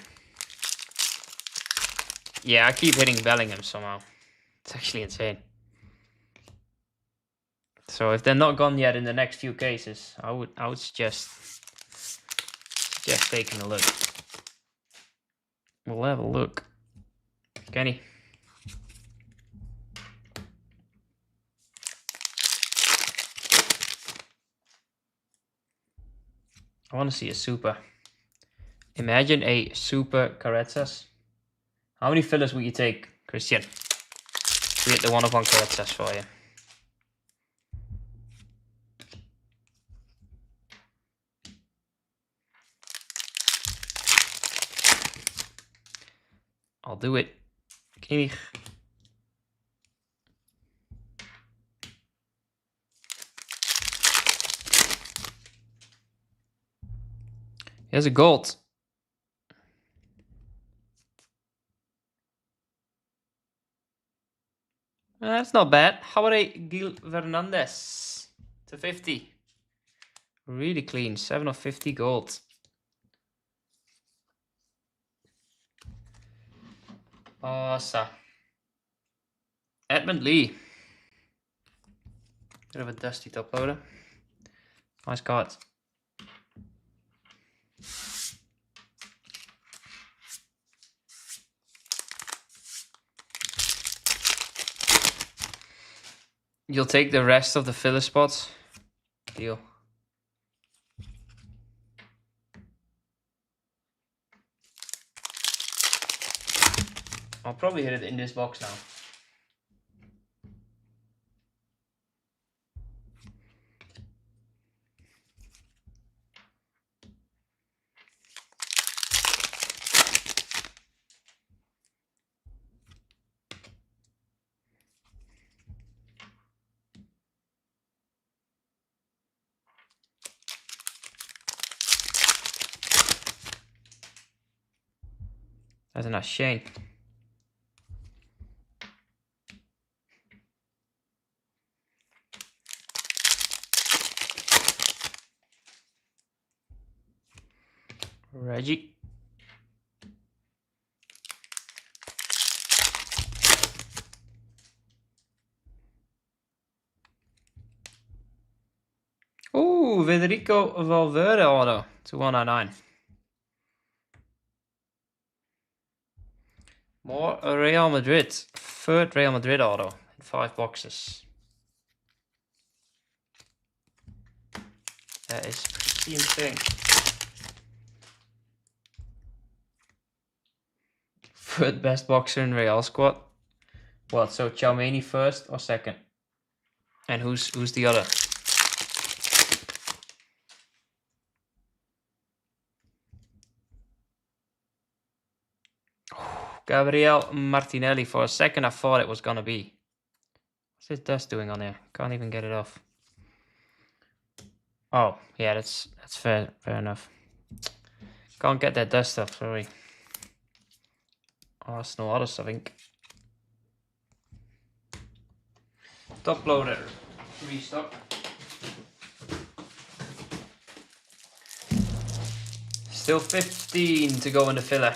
Yeah, I keep hitting Bellingham somehow. It's actually insane. So if they're not gone yet in the next few cases, I would suggest taking a look. We'll have a look. Kenny. I want to see a super. Imagine a super Carretas. How many fillers would you take, Christian? We get the 1-of-1 Carretas for you. I'll do it. Kimmich. Here's a gold. That's not bad. How about a Gil Fernandez to 50? Really clean. 7 of 50 gold. Awesome. Edmund Lee. Bit of a dusty top loader. Nice card. You'll take the rest of the filler spots. Deal. I'll probably hit it in this box now. That's a nice Shane. Reggie. Ooh, Federico Valverde auto to 199. More Real Madrid. Third Real Madrid auto in 5 boxes. That is pretty insane. Third best boxer in Real squad. What? So Chalmany first or second? And who's the other? Gabriel Martinelli. For a second I thought it was gonna be. What's this dust doing on there? Can't even get it off. Oh, yeah, that's fair enough. Can't get that dust off, sorry. Arsenal others, I think. Top loader. Restock. Still 15 to go in the filler.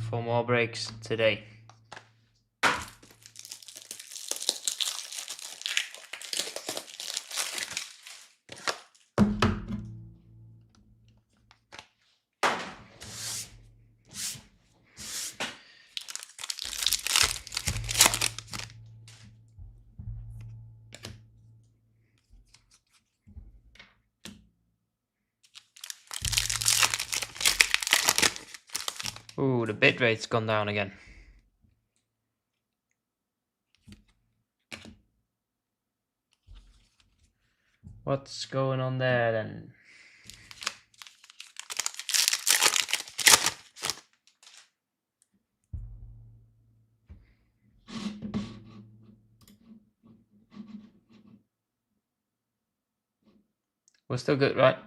4 more breaks today. Ooh, the bit rate's gone down again. What's going on there then? We're still good, right?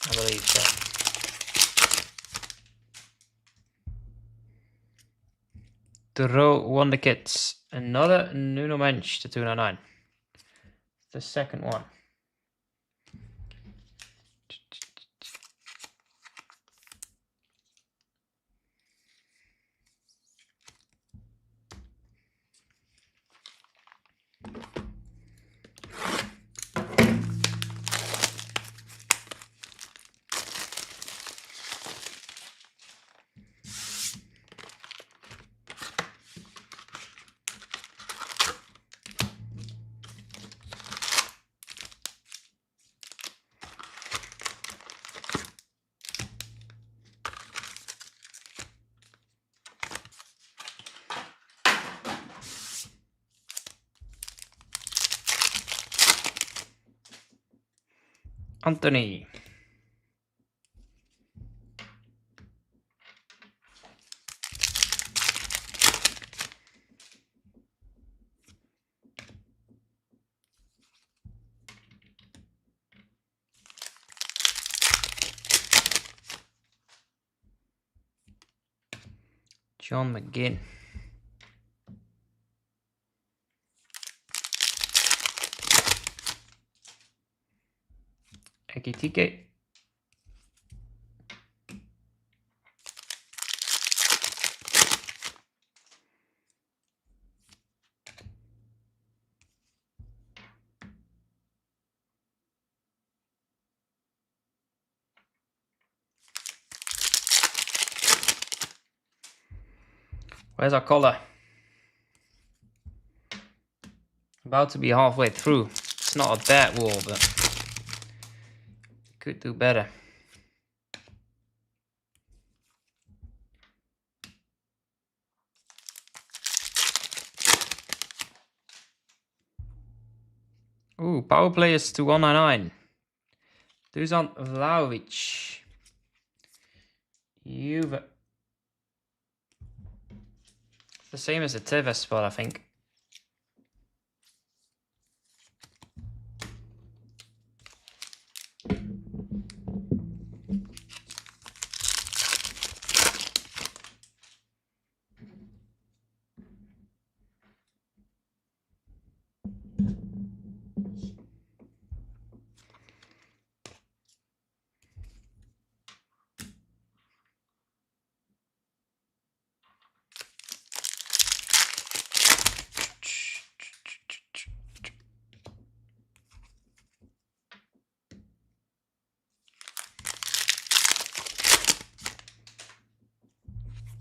I believe so. The row won the kits. Another Nuno Mensch to 299. The second one. Anthony. John McGinn. Ekitike. Where's our collar? About to be halfway through. It's not a bad wall, but could do better. Ooh, power players to 199. Dusan Vlahovic. Juve. The same as the Tevez spot, I think.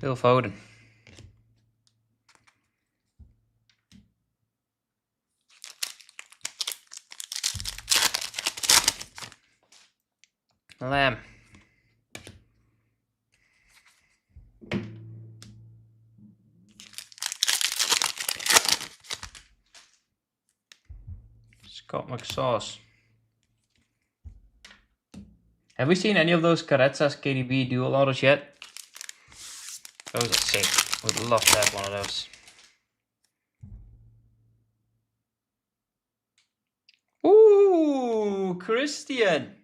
Phil Foden. Lamb. Scott McSauce. Have we seen any of those Carezza's KDB dual autos yet? Those are sick. Would love to have one of those. Ooh, Christian.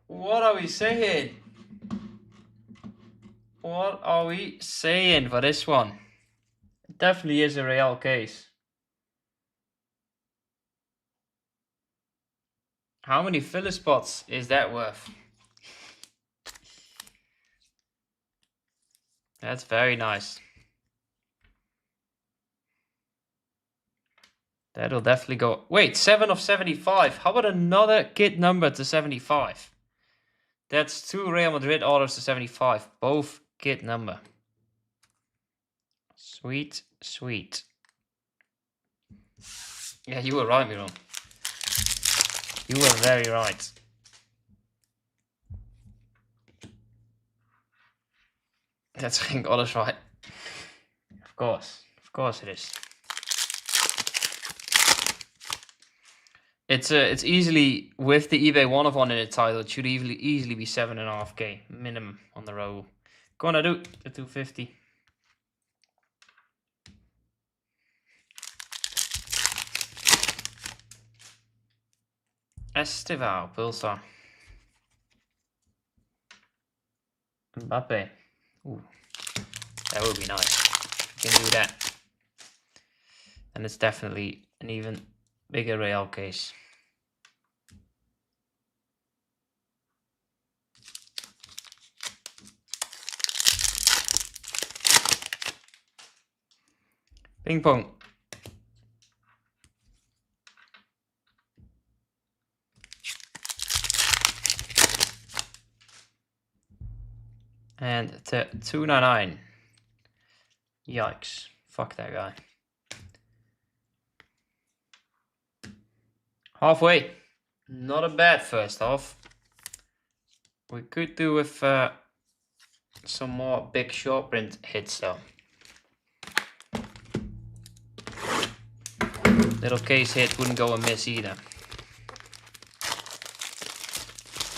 What are we saying? What are we saying for this one? It definitely is a Real case. How many filler spots is that worth? That's very nice. That'll definitely go. Wait, 7 of 75. How about another kit number to 75? That's 2 Real Madrid autos to 75. Both kit number. Sweet, sweet. Yeah, you were right, Miron. You were very right. That's ging alles right. Of course it is. It's easily, with the eBay 1-of-1 in the title, it should easily be 7.5k minimum on the row. Gonna do the 250. Esteval, Pulsar. Mbappe. Ooh, that would be nice. we can do that. And it's definitely an even bigger Real case. Ping pong. And to 299. Yikes. Fuck that guy. Halfway. Not a bad first half. We could do with some more big short print hits though. Little case hit wouldn't go amiss either.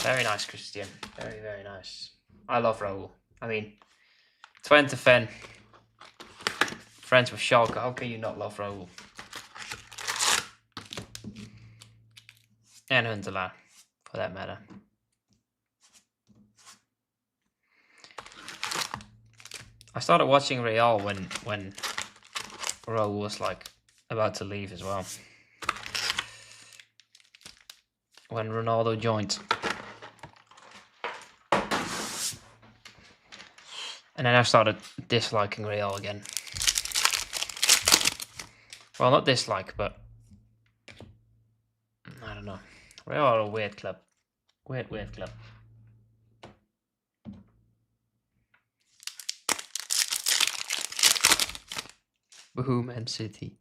Very nice, Christian. Very, very nice. I love Raul. I mean, Twente fan. Friends with Schalke. How can you not love Raul? And Huntelaar, for that matter. I started watching Real when Raul was like about to leave as well. When Ronaldo joined. And then I started disliking Real again. Well, not dislike, but I don't know. Real are a weird club. Weird club. Boo, Man City.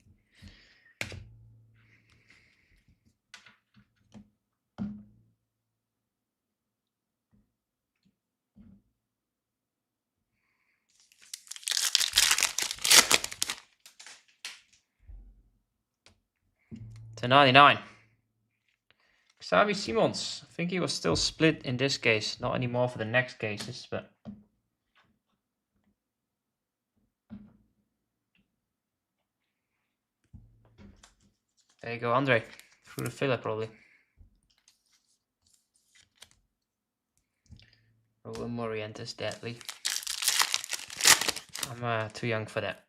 To 99. Xavi Simons. I think he was still split in this case. Not anymore for the next cases, but... There you go, Andre. Through the filler, probably. Raul Morientes, deadly. I'm too young for that.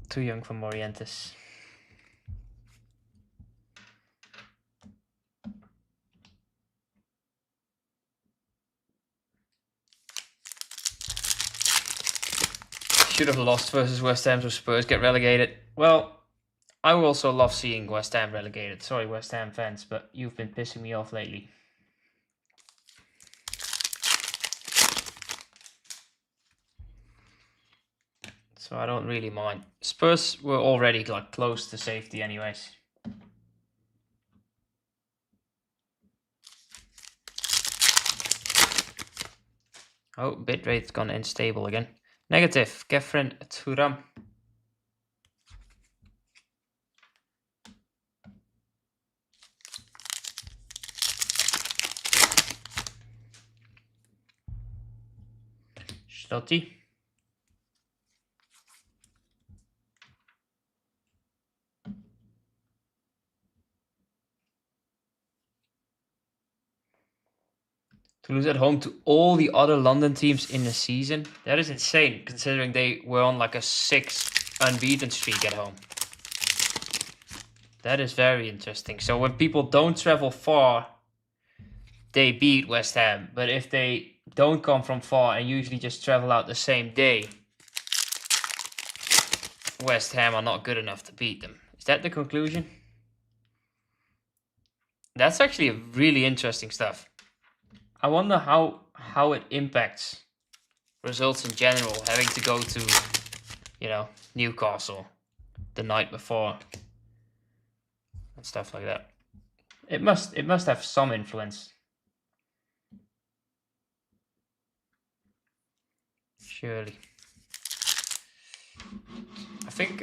Too young for Morientes. Should have lost versus West Ham, so Spurs get relegated. Well, I also love seeing West Ham relegated. Sorry, West Ham fans, but you've been pissing me off lately. So I don't really mind. Spurs were already like close to safety anyways. Oh, bitrate's gone unstable again. Negative, Kefren Thuram. Stotti. To lose at home to all the other London teams in the season. That is insane, considering they were on like a 6 unbeaten streak at home. That is very interesting. So when people don't travel far, they beat West Ham. But if they don't come from far and usually just travel out the same day, West Ham are not good enough to beat them. Is that the conclusion? That's actually really interesting stuff. I wonder how it impacts results in general, having to go to, you know, Newcastle the night before and stuff like that. It must have some influence. Surely. I think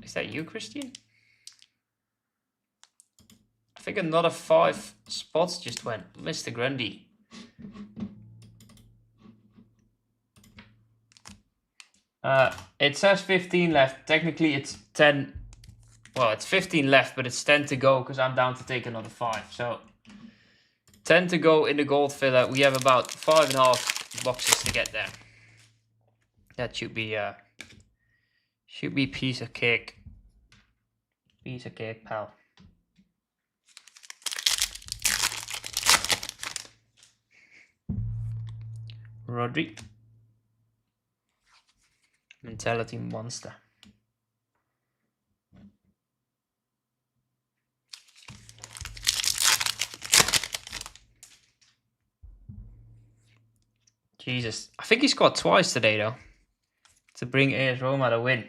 is that you, Christian? I think another 5 spots just went. Mr. Grundy. It says 15 left. Technically it's 10. Well, it's 15 left, but it's 10 to go because I'm down to take another 5. So 10 to go in the gold filler. We have about 5.5 boxes to get there. That should be Should be piece of cake. Piece of cake, pal. Rodri. Mentality monster. Jesus. I think he scored twice today, though, to bring AS Roma the win.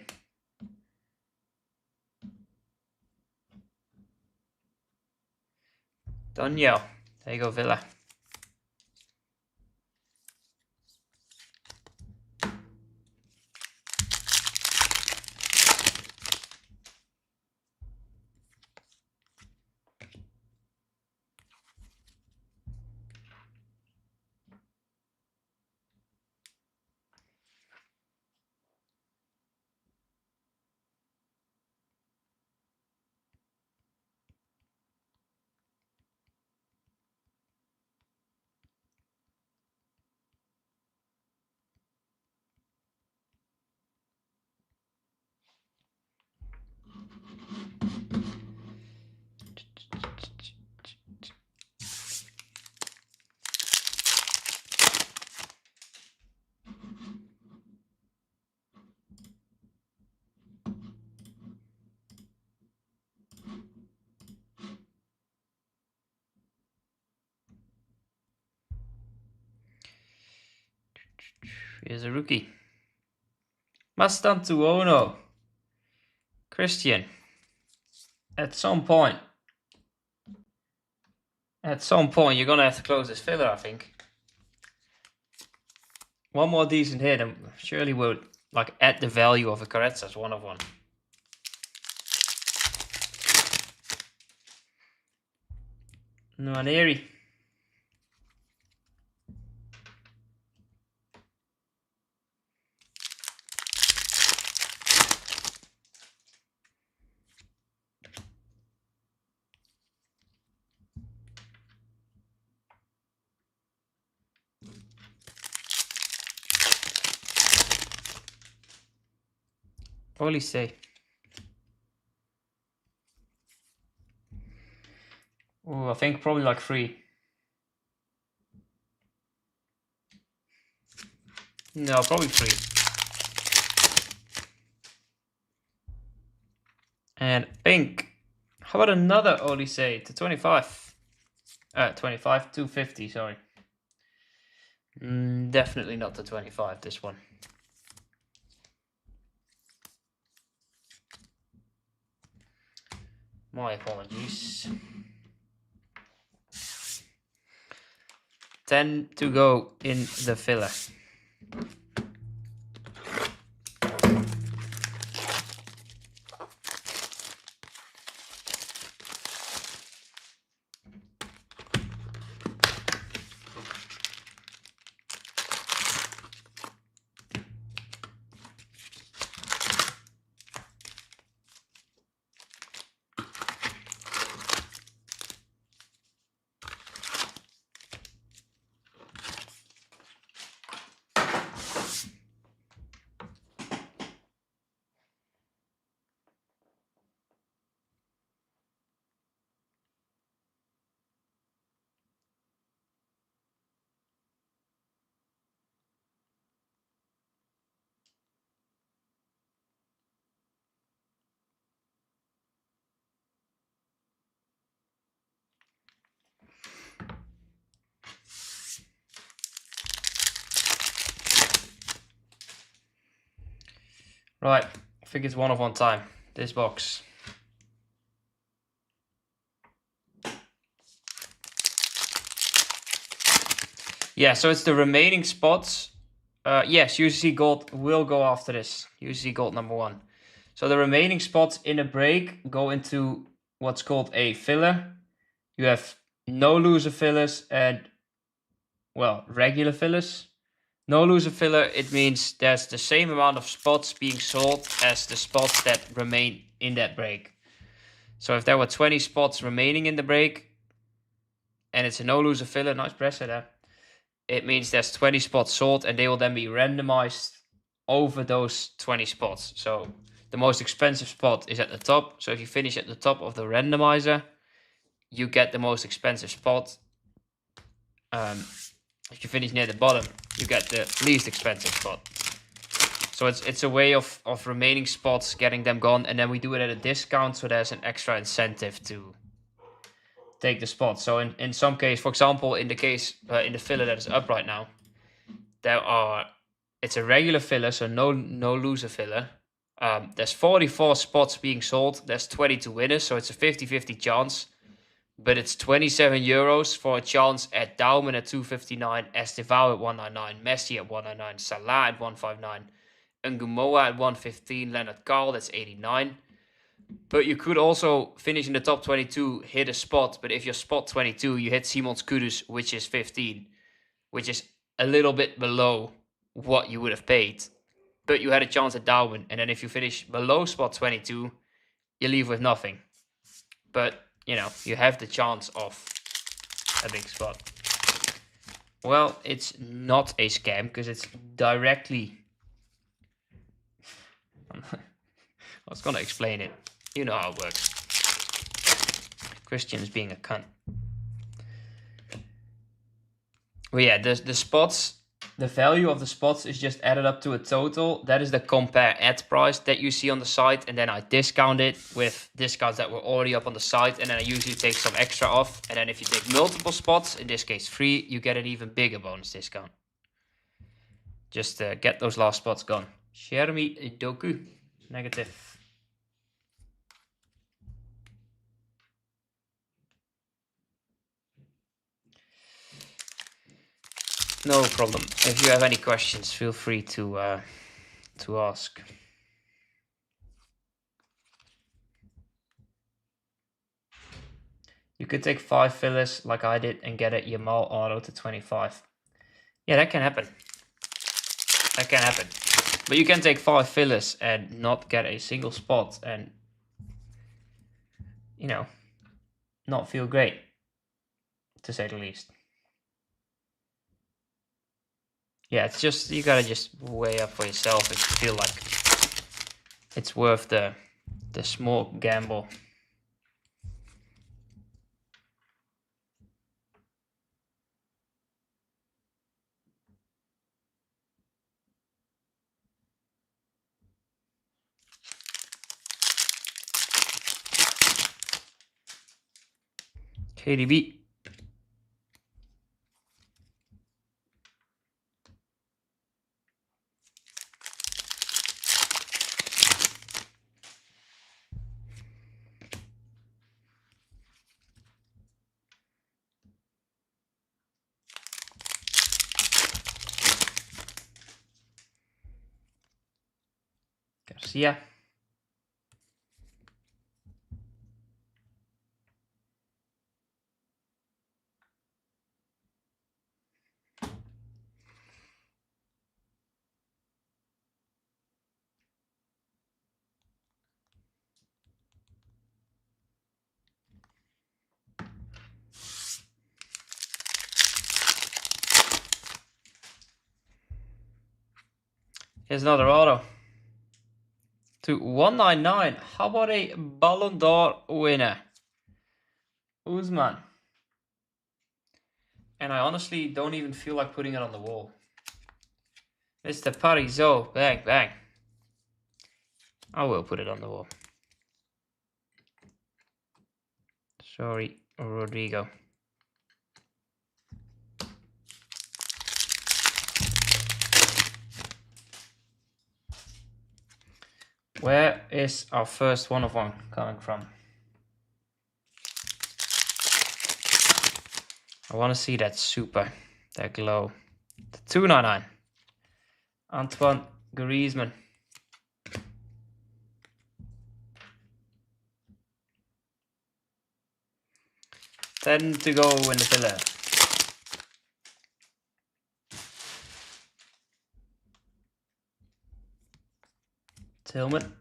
Daniel. There you go, Villa. Here's a rookie. Mastantuono. Christian. At some point, you're going to have to close this filler, I think. One more decent hit and surely will like add the value of a Carezza's 1/1. Nwaneri. Olise. Oh, I think probably like 3. No, probably 3. And pink. How about another Olise to 25? 25, 250, sorry. Definitely not to 25, this one. My apologies. 10 to go in the filler. Right, I think it's 1/1 time. This box. Yeah, so it's the remaining spots. Yes, UCC Gold will go after this. UCC Gold number 1. So the remaining spots in a break go into what's called a filler. You have no loser fillers and, well, regular fillers. No loser filler, it means there's the same amount of spots being sold as the spots that remain in that break. So if there were 20 spots remaining in the break, and it's a no loser filler, nice presser there, it means there's 20 spots sold and they will then be randomized over those 20 spots. So the most expensive spot is at the top. So if you finish at the top of the randomizer, you get the most expensive spot. If you finish near the bottom, you get the least expensive spot. So it's a way of remaining spots, getting them gone, and then we do it at a discount, so there's an extra incentive to take the spot. So in some case, for example, in the case in the filler that is up right now, it's a regular filler, so no loser filler. There's 44 spots being sold. There's 22 winners, so it's a 50-50 chance. But it's 27 euros for a chance at Daumen at 259, Estevao at 199, Messi at 199, Salah at 159, Ngumoa at 115, Leonard Carl, that's 89. But you could also finish in the top 22, hit a spot. But if you're spot 22, you hit Simons Kudus, which is 15, which is a little bit below what you would have paid. But you had a chance at Daumen. And then if you finish below spot 22, you leave with nothing. But, you know, you have the chance of a big spot. Well, it's not a scam because it's directly... I was going to explain it. You know how it works. Christian's being a cunt. But yeah, the spots, the value of the spots is just added up to a total. That is the compare ad price that you see on the site. And then I discount it with discounts that were already up on the site. And then I usually take some extra off. And then if you take multiple spots, in this case 3, you get an even bigger bonus discount. Just get those last spots gone. Shermi Doku. Negative. No problem. If you have any questions, feel free to ask. You could take 5 fillers like I did and get a Yamal auto to 25. Yeah, that can happen. That can happen. But you can take 5 fillers and not get a single spot and, you know, not feel great, to say the least. Yeah, it's just, you gotta just weigh up for yourself if you feel like it's worth the small gamble. KDB. Garcia. Here's another auto. To 199. How about a Ballon d'Or winner? Usman. And I honestly don't even feel like putting it on the wall. Mr. Parizeau. Bang, bang. I will put it on the wall. Sorry, Rodrigo. Where is our first one of one coming from? I want to see that super, that glow. The 299. Antoine Griezmann. 10 to go in the filler. Tillman.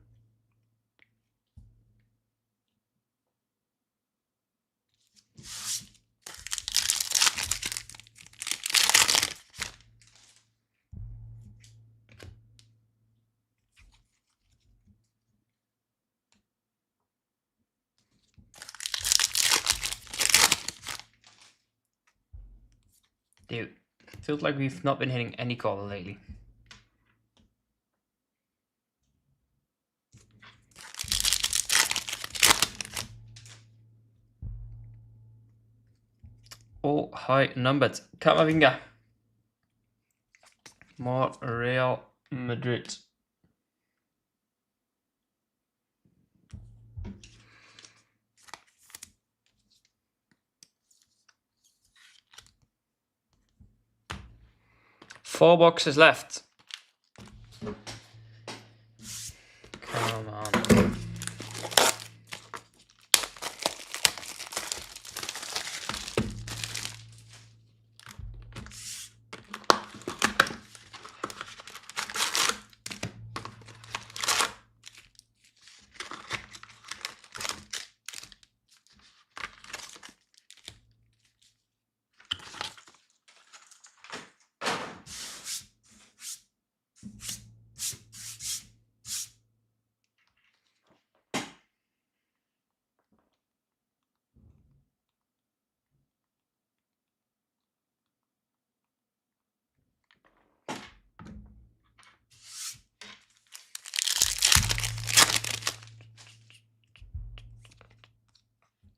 Dude, feels like we've not been hitting any color lately. All high numbered. Camavinga. More Real Madrid. Four boxes left. Come on.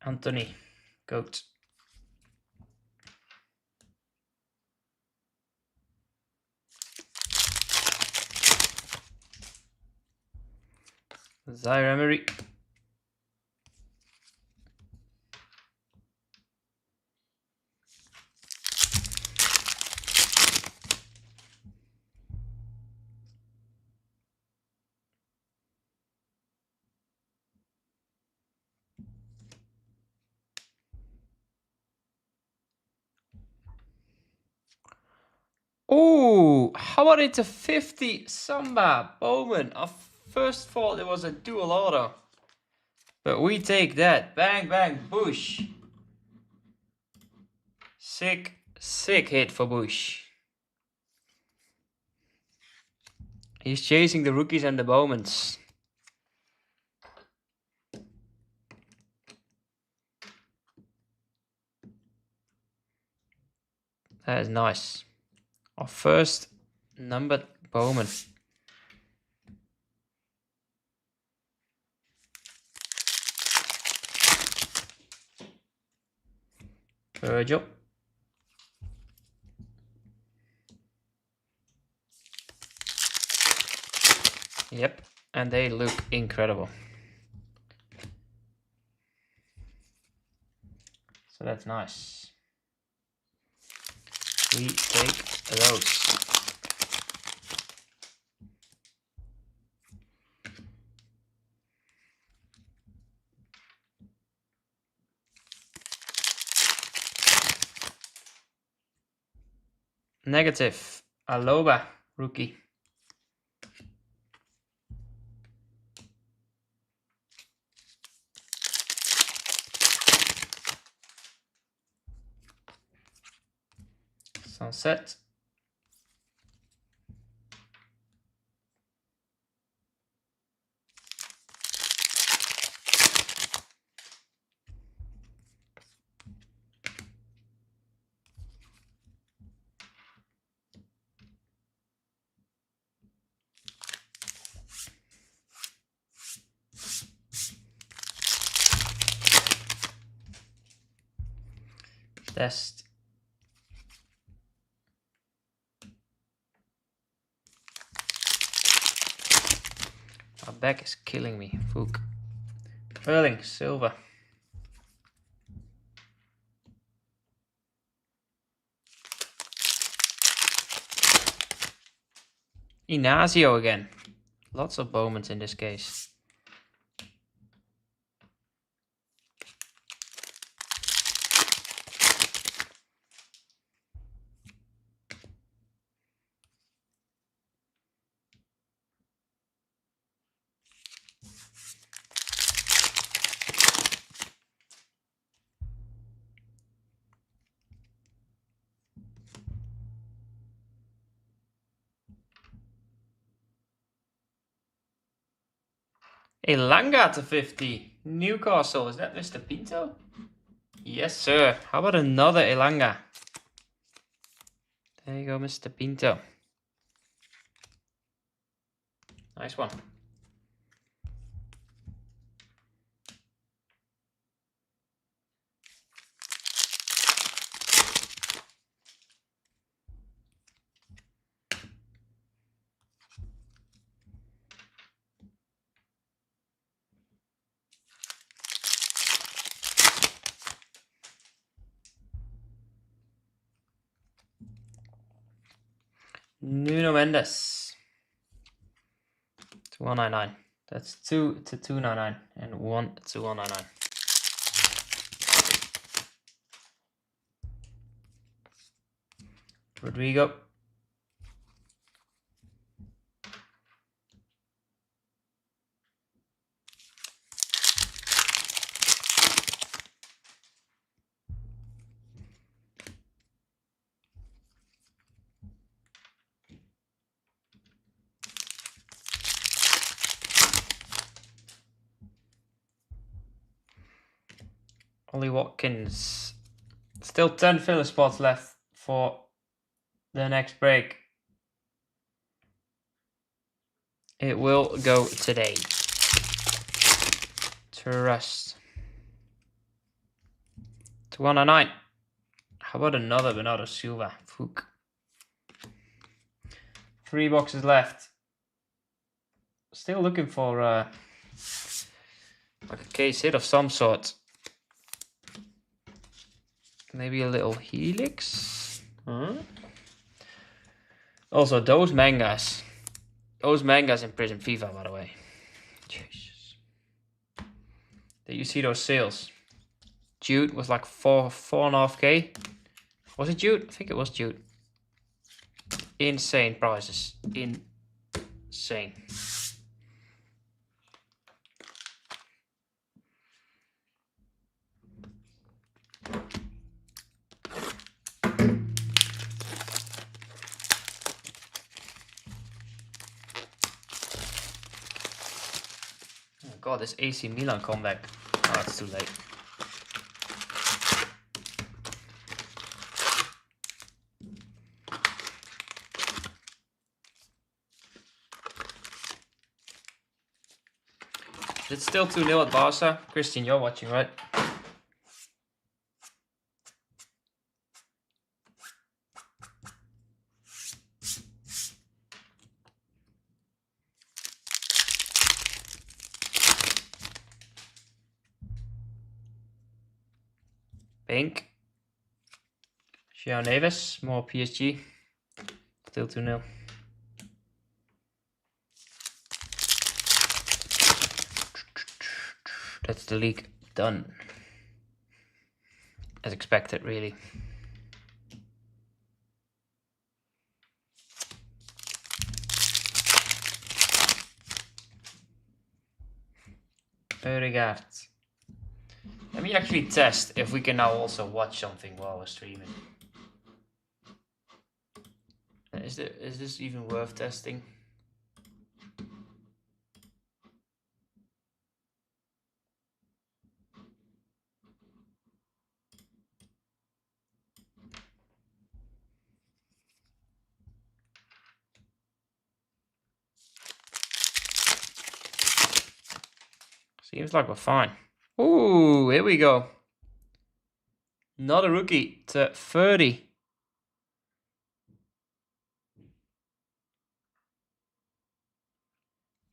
Anthony, goat. Zaire Emery. Oh, how about it to 50 Samba Bowman? I first thought it was a dual auto. But we take that. Bang, bang, Bush. Sick, sick hit for Bush. He's chasing the rookies and the Bowmans. That is nice. Our first numbered Bowman. Virgil. Yep, and they look incredible. So that's nice. We take those. Negative. Aloba, rookie. Sunset. Test. My back is killing me. Fook. Erling, silver. Inazio again. Lots of Bowmans in this case. Elanga to 50. Newcastle, is that Mr. Pinto? Yes, sir. How about another Elanga? There you go, Mr. Pinto. Nice one. Nuno Mendes. 199. That's 2 to 299 and 1 to 199. Rodrigo. Ollie Watkins. Still 10 filler spots left for the next break. It will go today. Trust. To 109. How about another Bernardo Silva? Fook. 3 boxes left. Still looking for like a case hit of some sort. Maybe a little helix. Also, those mangas. Those mangas in Prison FIFA, by the way. Jesus. Did you see those sales? Jude was like 4.5K. Was it Jude? I think it was Jude. Insane prices. Insane. Oh god, this AC Milan comeback. Oh, it's too late. It's still 2-0 at Barca. Christian, you're watching, right? Pink. João Neves, more PSG. Still 2-0. That's the league done. As expected, really. Odegaard. Let me actually test if we can now also watch something while we're streaming. Is this even worth testing? Seems like we're fine. Ooh, here we go. Not a rookie to 30.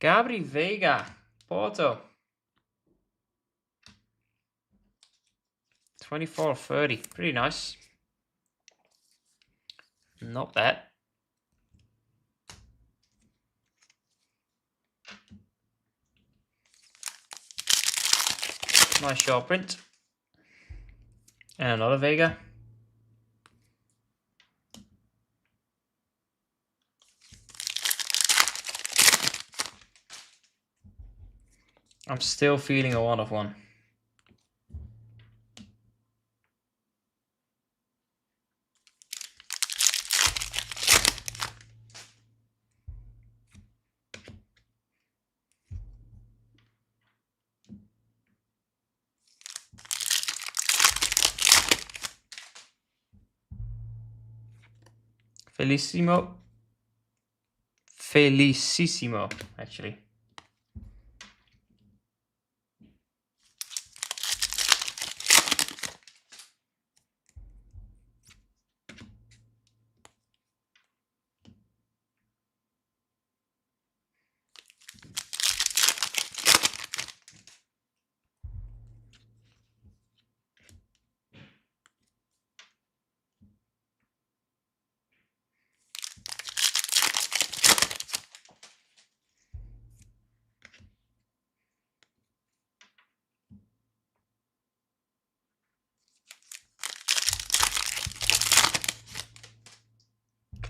Gabri Veiga, Porto. 24/30, pretty nice. Not bad. Nice sharp print. And another Vega. I'm still feeling a 1 of 1. Felicissimo, actually.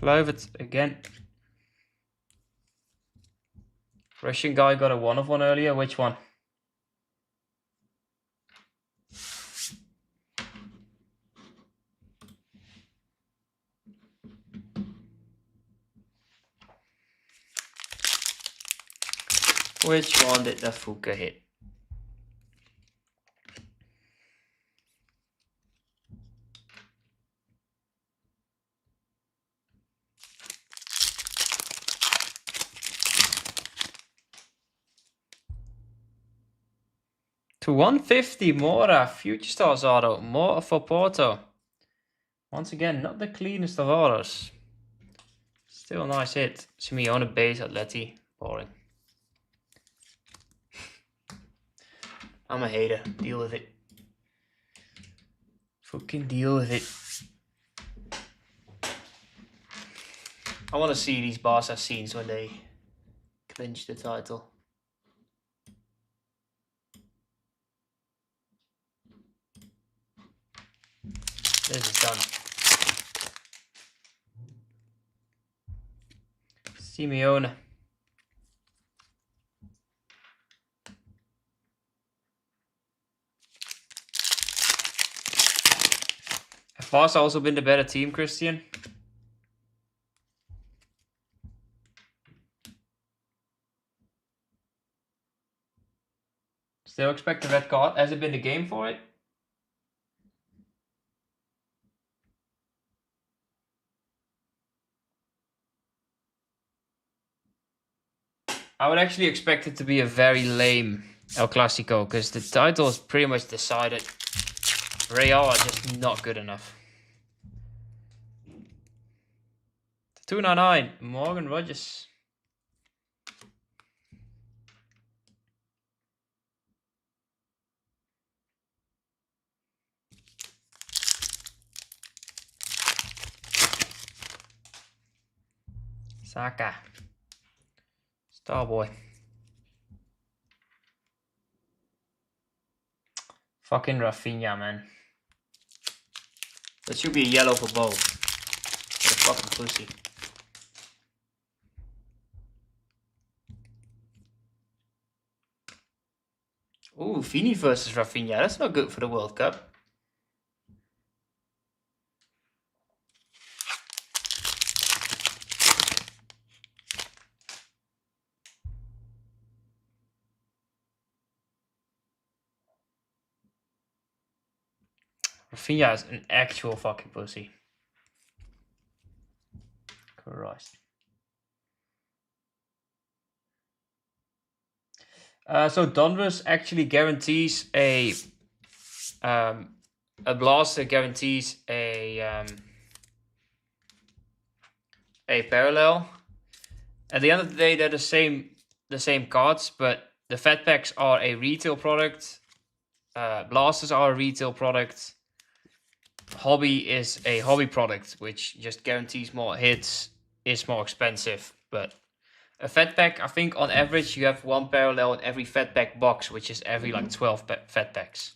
Kluivert again. Russian guy got a 1 of 1 earlier. Which one? Which one did the Fuka hit? To 150, Mora, Future Stars auto, Mora for Porto. Once again, not the cleanest of autos. Still a nice hit. Simeone base, Atleti, boring. I'm a hater, deal with it. Fucking deal with it. I want to see these Barca scenes when they clinch the title. This is done. Simeone. Have Barca also been the better team, Christian? Still expect a red card. Has it been the game for it? I would actually expect it to be a very lame El Clasico because the title is pretty much decided. Real are just not good enough. 299, Morgan Rogers. Saka. Starboy. Fucking Rafinha, man. That should be a yellow for both. What a fucking pussy. Ooh, Vini versus Rafinha. That's not good for the World Cup. Rafinha is an actual fucking pussy. Christ. So Donruss actually guarantees a blaster guarantees a parallel. At the end of the day, they're the same cards, but the fat packs are a retail product. Blasters are a retail product. Hobby is a hobby product, which just guarantees more hits, is more expensive. But a fat pack, I think on average you have one parallel in every fat pack box, which is every like 12 fat packs.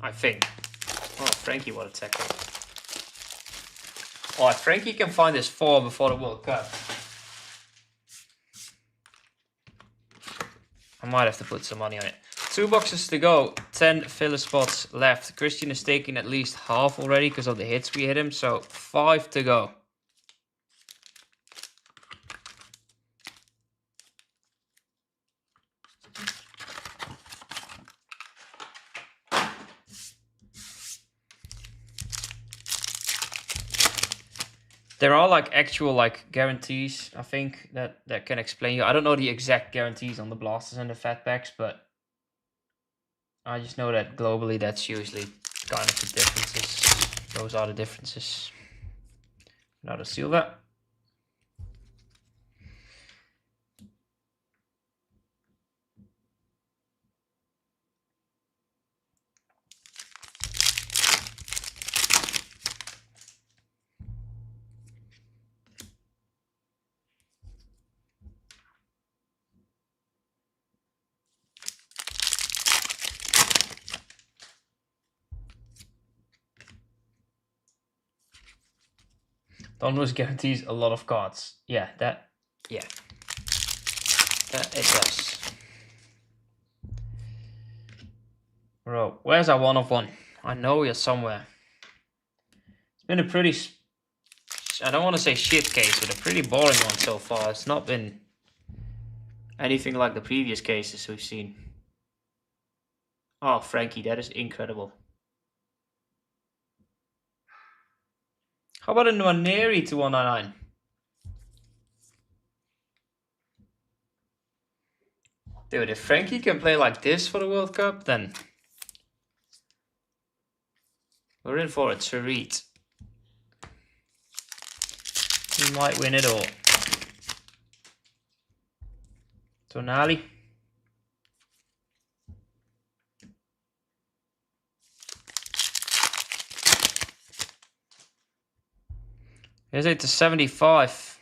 I think. Oh, Frankie, what a tackle. Oh, if Frankie can find his form before the World Cup, I might have to put some money on it. 2 boxes to go, 10 filler spots left. Christian is taking at least half already because of the hits we hit him, so 5 to go. There are like actual like guarantees, I think, that can explain you. I don't know the exact guarantees on the blasters and the fatbacks, but I just know that globally that's usually kind of the differences. Those are the differences. Another silver. Donruss guarantees a lot of cards. Yeah, that it does. Bro, where's our 1 of 1? I know you're somewhere. It's been a pretty, I don't want to say shit case, but a pretty boring one so far. It's not been anything like the previous cases we've seen. Oh, Frankie, that is incredible. How about a Nwaneri to 199? Dude, if Frankie can play like this for the World Cup, then we're in for a treat. He might win it all. Tonali. Here's it to 75.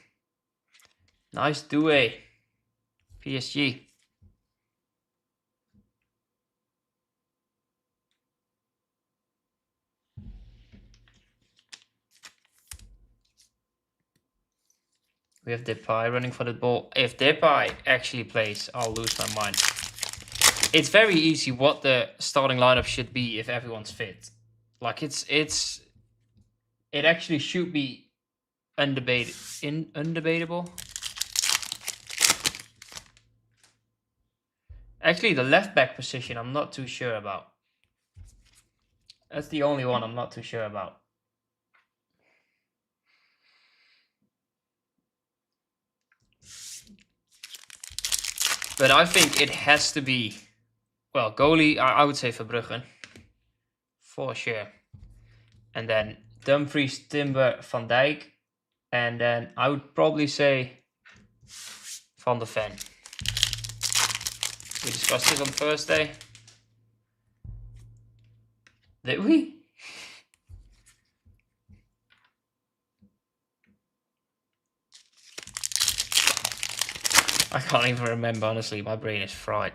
Nice Doué. PSG. We have Depay running for the ball. If Depay actually plays, I'll lose my mind. It's very easy what the starting lineup should be if everyone's fit. Like it actually should be undebatable. Actually, the left back position I'm not too sure about. That's the only one I'm not too sure about. But I think it has to be, well, goalie, I would say Verbruggen. For sure. And then Dumfries, Timber, Van Dijk. And then I would probably say Van der Ven. We discussed this on Thursday. Did we? I can't even remember, honestly. My brain is fried.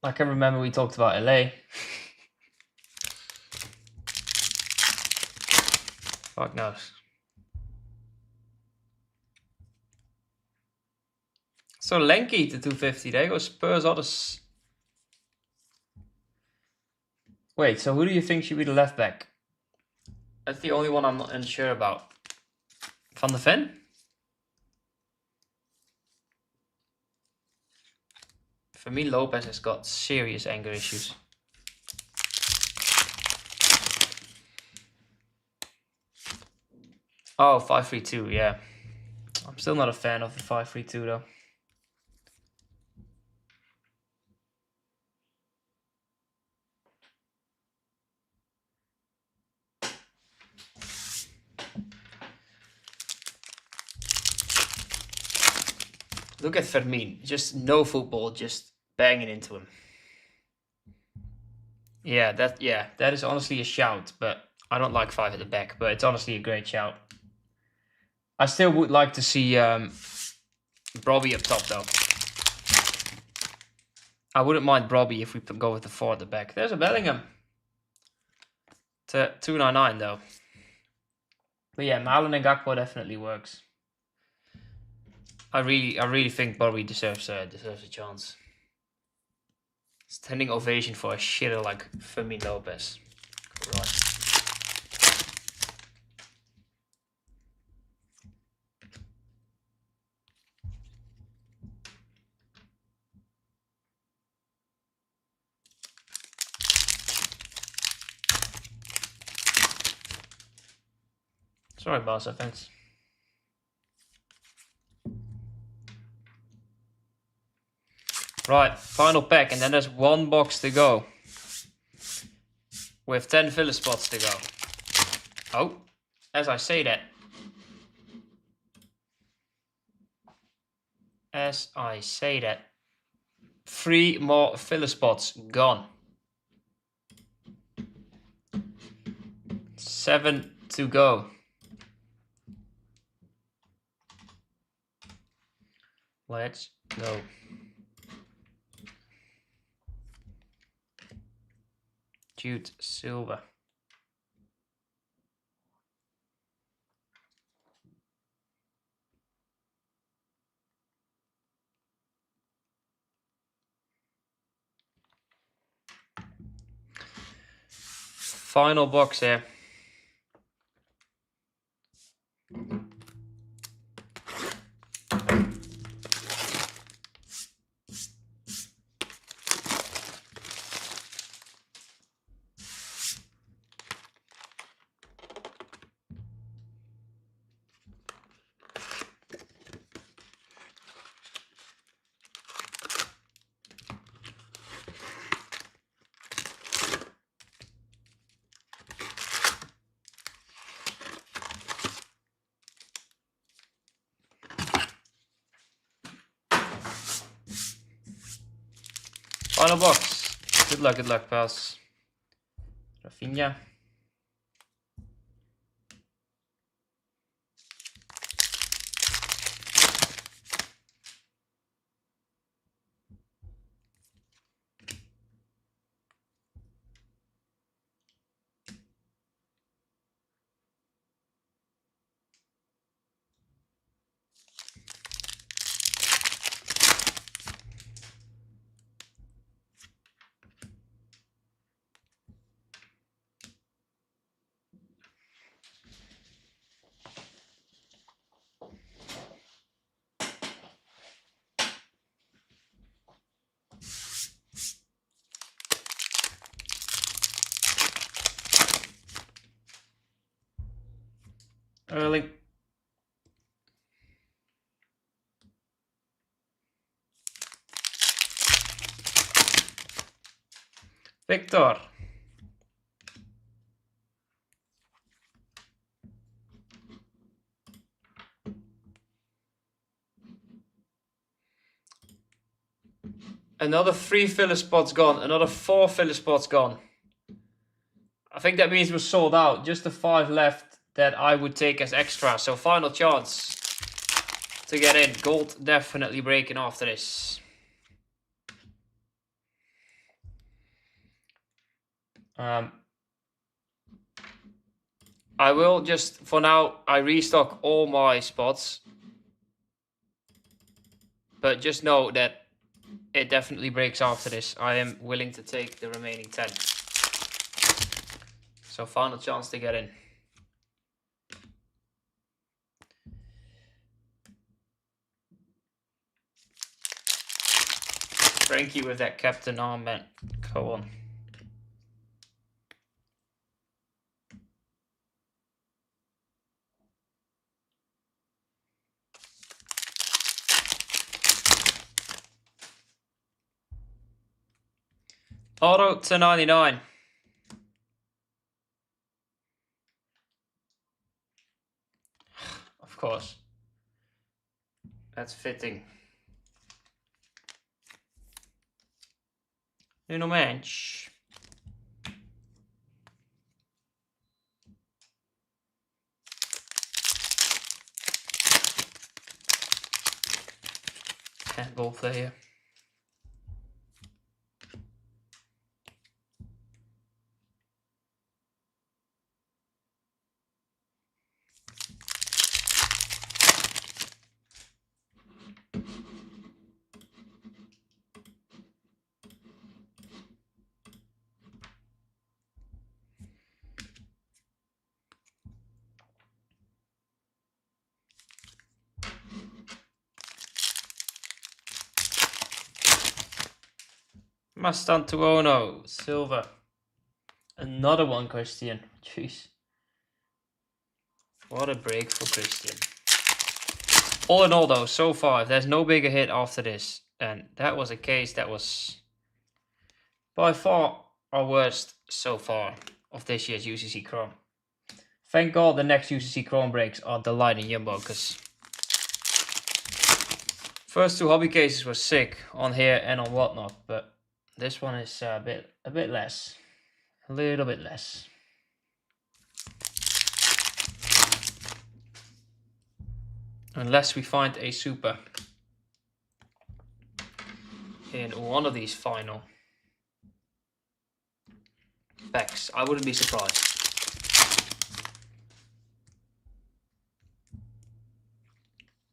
I can remember we talked about LA. Fuck knows. So Lenky to 250. There goes Spurs others. Wait, so who do you think should be the left back? That's the only one I'm not unsure about. Van der Ven? For me, Lopez has got serious anger issues. Oh, 5-3-2, yeah. I'm still not a fan of the 5-3-2 though. Look at Fermin. Just no football, just banging into him. Yeah, that is honestly a shout, but I don't like 5 at the back, but it's honestly a great shout. I still would like to see Brobbey up top though. I wouldn't mind Brobbey if we go with the 4 at the back. There's a Bellingham. To 299 though. But yeah, Malen and Gakpo definitely works. I really think Brobbey deserves a chance. Standing ovation for a shitter like Fermin Lopez. Right. Sorry, boss offense. Right, final pack, and then there's one box to go. With 10 filler spots to go. Oh, as I say that. As I say that. 3 more filler spots gone. 7 to go. Let's go. Jude Silver. Final box here. Final box. Good luck, pals. Rafinha. Erling. Victor. Another 3 filler spots gone. Another 4 filler spots gone. I think that means we're sold out. Just the 5 left that I would take as extra. So final chance to get in. Gold definitely breaking after this. I will just, for now, I restock all my spots. But just know that it definitely breaks after this. I am willing to take the remaining 10. So final chance to get in. Frankie with that captain armband. Go on. Auto to 99. Of course. That's fitting. Nuno Mensch. Handball player. Mastantuono, silver. Another one, Christian. Jeez. What a break for Christian. All in all though, so far, if there's no bigger hit after this, and that was a case that was by far our worst so far of this year's UCC Chrome. Thank God the next UCC Chrome breaks are the Light and Jumbo, because first two hobby cases were sick on here and on whatnot, but this one is a bit less. A little bit less. Unless we find a super in one of these final packs. I wouldn't be surprised.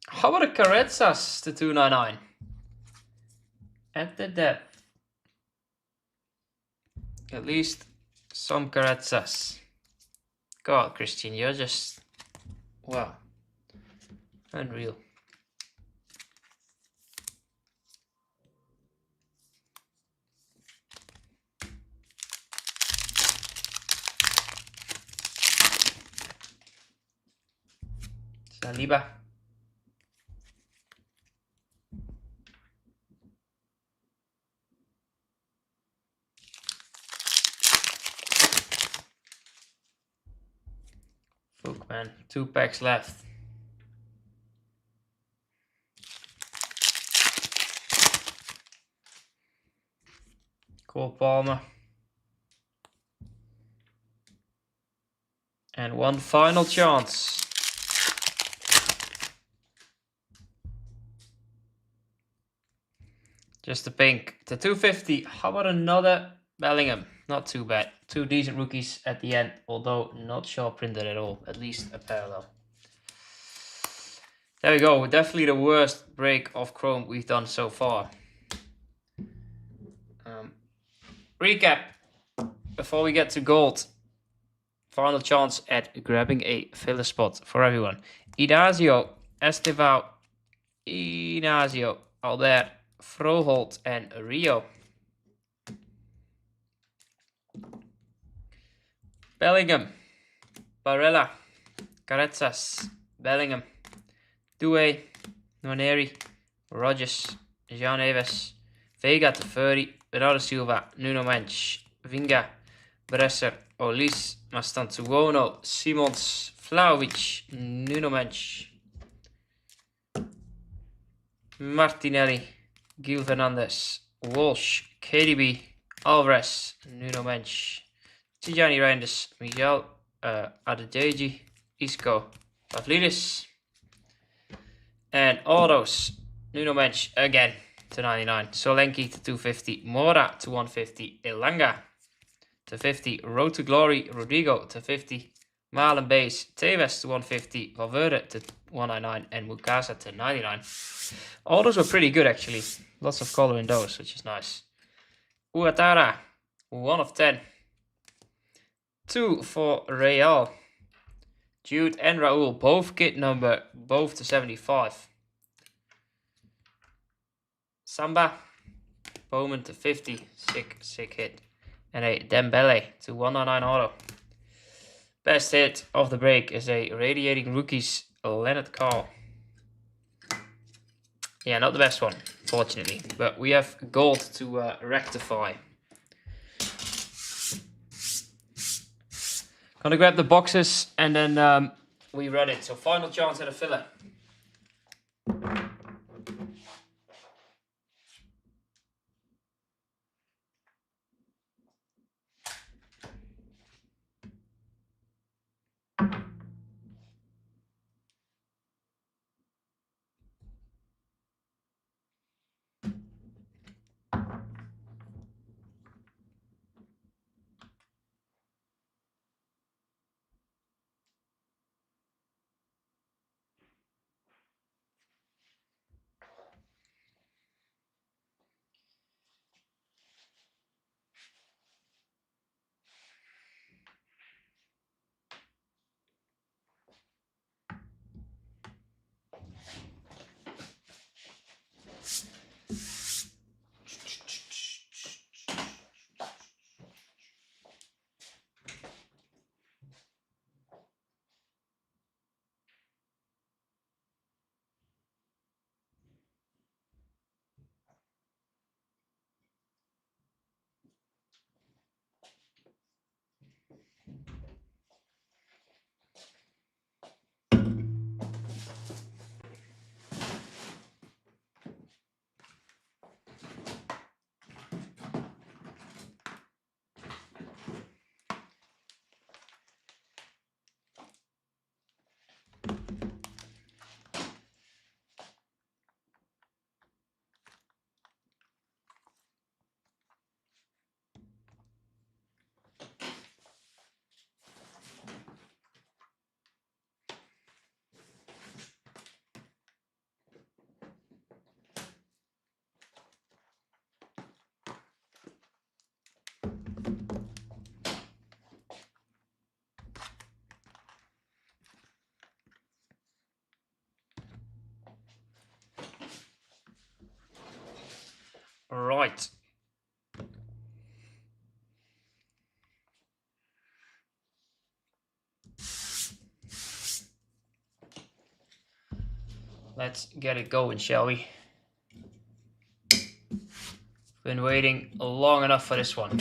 How about a Carezas to 299? At the depth. At least some Carezas. God, Christian, you're just... wow. Unreal. Saliba. Look, man, 2 packs left. Cole Palmer. And one final chance. Just a pink. To 250. How about another Bellingham? Not too bad. 2 decent rookies at the end, although not sharp printed at all. At least a parallel. There we go. Definitely the worst break of Chrome we've done so far. Recap. Before we get to gold. Final chance at grabbing a filler spot for everyone. Idazio, Estevao, Inazio, Albert, Froholt, and Rio. Bellingham, Barella, Carezas, Bellingham, Doué, Nwaneri, Rogers, Jean Neves, Vega to 30, Bernardo Silva, Nuno Mensch, Vinga, Bresser, Olis, Mastantuono, Simons, Vlahovic, Nuno Mensch, Martinelli, Gil Fernandez, Walsh, KDB, Alvarez, Nuno Mensch, Tijani Reinders, Miguel Adedeji, Isco, Pavlidis, and autos, Nuno Mensch again to 99, Solanke to 250, Mora to 150, Elanga to 50, Road to Glory, Rodrigo to 50, Malen Base, Tevez to 150, Valverde to 199, and Mukasa to 99. All those were pretty good actually. Lots of color in those, which is nice. Uatara, 1 of 10. 2 for Real. Jude and Raul, both kit number, both to 75. Samba, Bowman to 50, sick hit. And a Dembele to 199 auto. Best hit of the break is a Radiating Rookies Leonard Carl. Yeah, not the best one, fortunately. But we have gold to rectify. Gonna grab the boxes and then we run it. So final chance at a filler. Right. Let's get it going, shall we? Been waiting long enough for this one.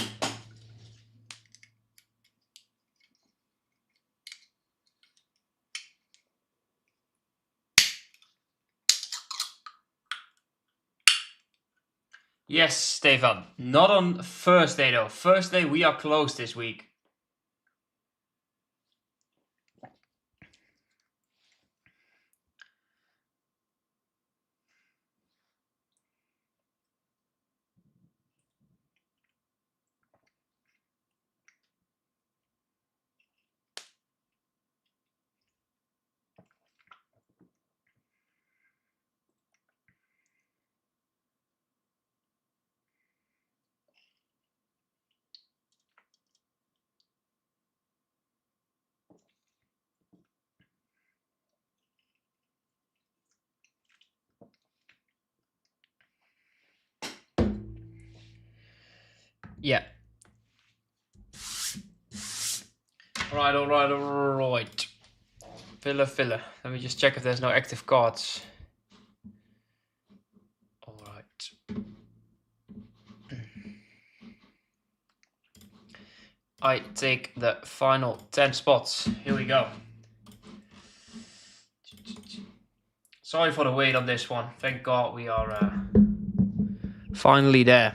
Yes, Stefan. Not on Thursday though. Thursday we are closed this week. Yeah. Alright. Filler. Let me just check if there's no active cards. Alright. I take the final 10 spots. Here we go. Sorry for the wait on this one. Thank God we are finally there.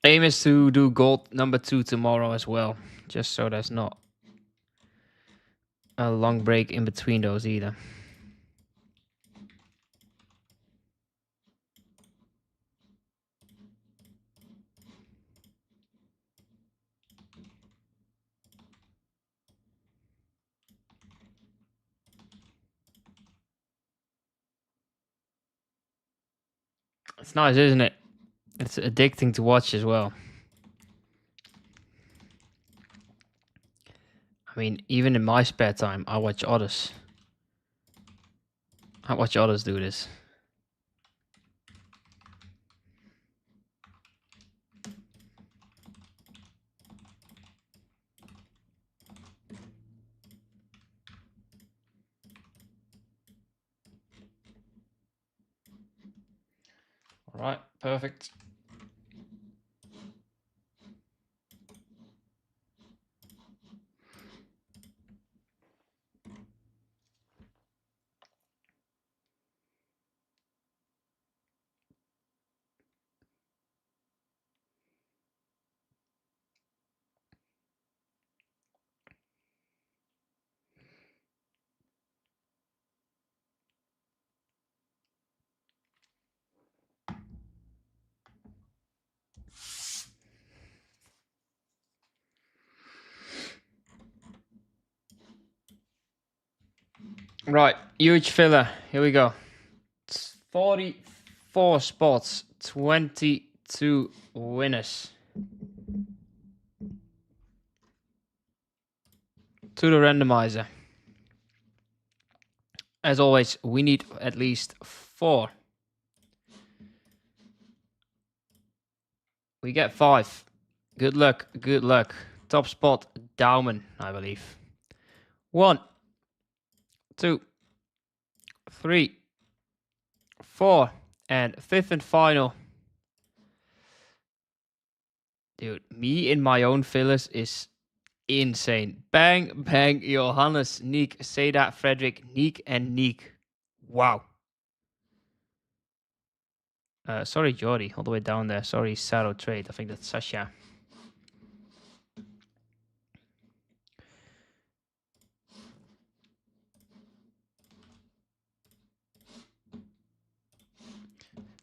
Aim is to do gold number 2 tomorrow as well, just so there's not a long break in between those either. It's nice, isn't it? It's addicting to watch as well. I mean, even in my spare time, I watch others. I watch others do this. All right, perfect. Right, huge filler. Here we go. It's 44 spots, 22 winners. To the randomizer. As always, we need at least 4. We get 5. Good luck. Top spot, Daumen, I believe. 1, 2, 3, 4, and 5th and final. Dude, me in my own fillers is insane. Bang, Johannes, Niek, Seda, Frederick, Niek, and Niek. Wow. Sorry, Jordi, all the way down there. Sorry, Saro Trade. I think that's Sasha.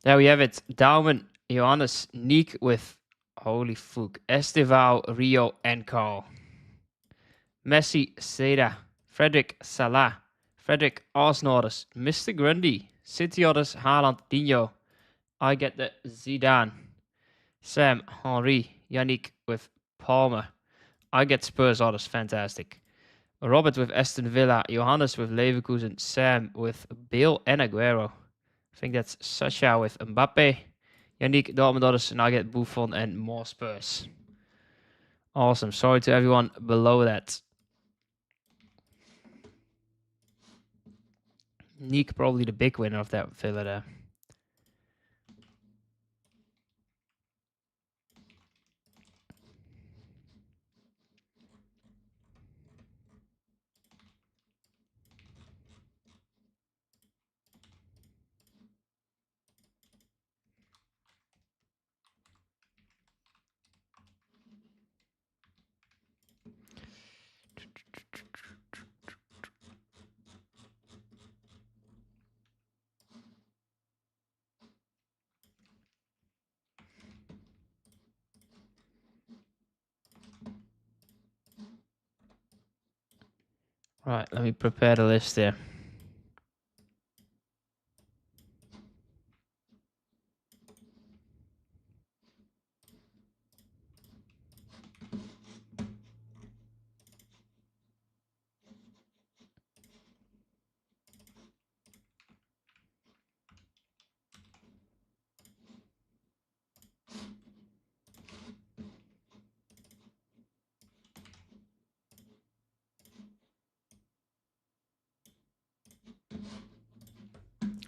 There we have it. Daumen, Johannes, Niek with, holy fuck, Estevao, Rio, and Carl. Messi, Seda, Frederick, Salah, Frederick, Arsenorders, Mr. Grundy, City Otters, Haaland, Dino. I get the Zidane, Sam, Henri, Yannick with Palmer. I get Spurs orders. Fantastic. Robert with Aston Villa. Johannes with Leverkusen. Sam with Bale and Aguero. I think that's Sasha with Mbappe. Yannick Dortmund orders. And I get Buffon and more Spurs. Awesome. Sorry to everyone below that. Nick probably the big winner of that Villa there. Right, let me prepare the list there.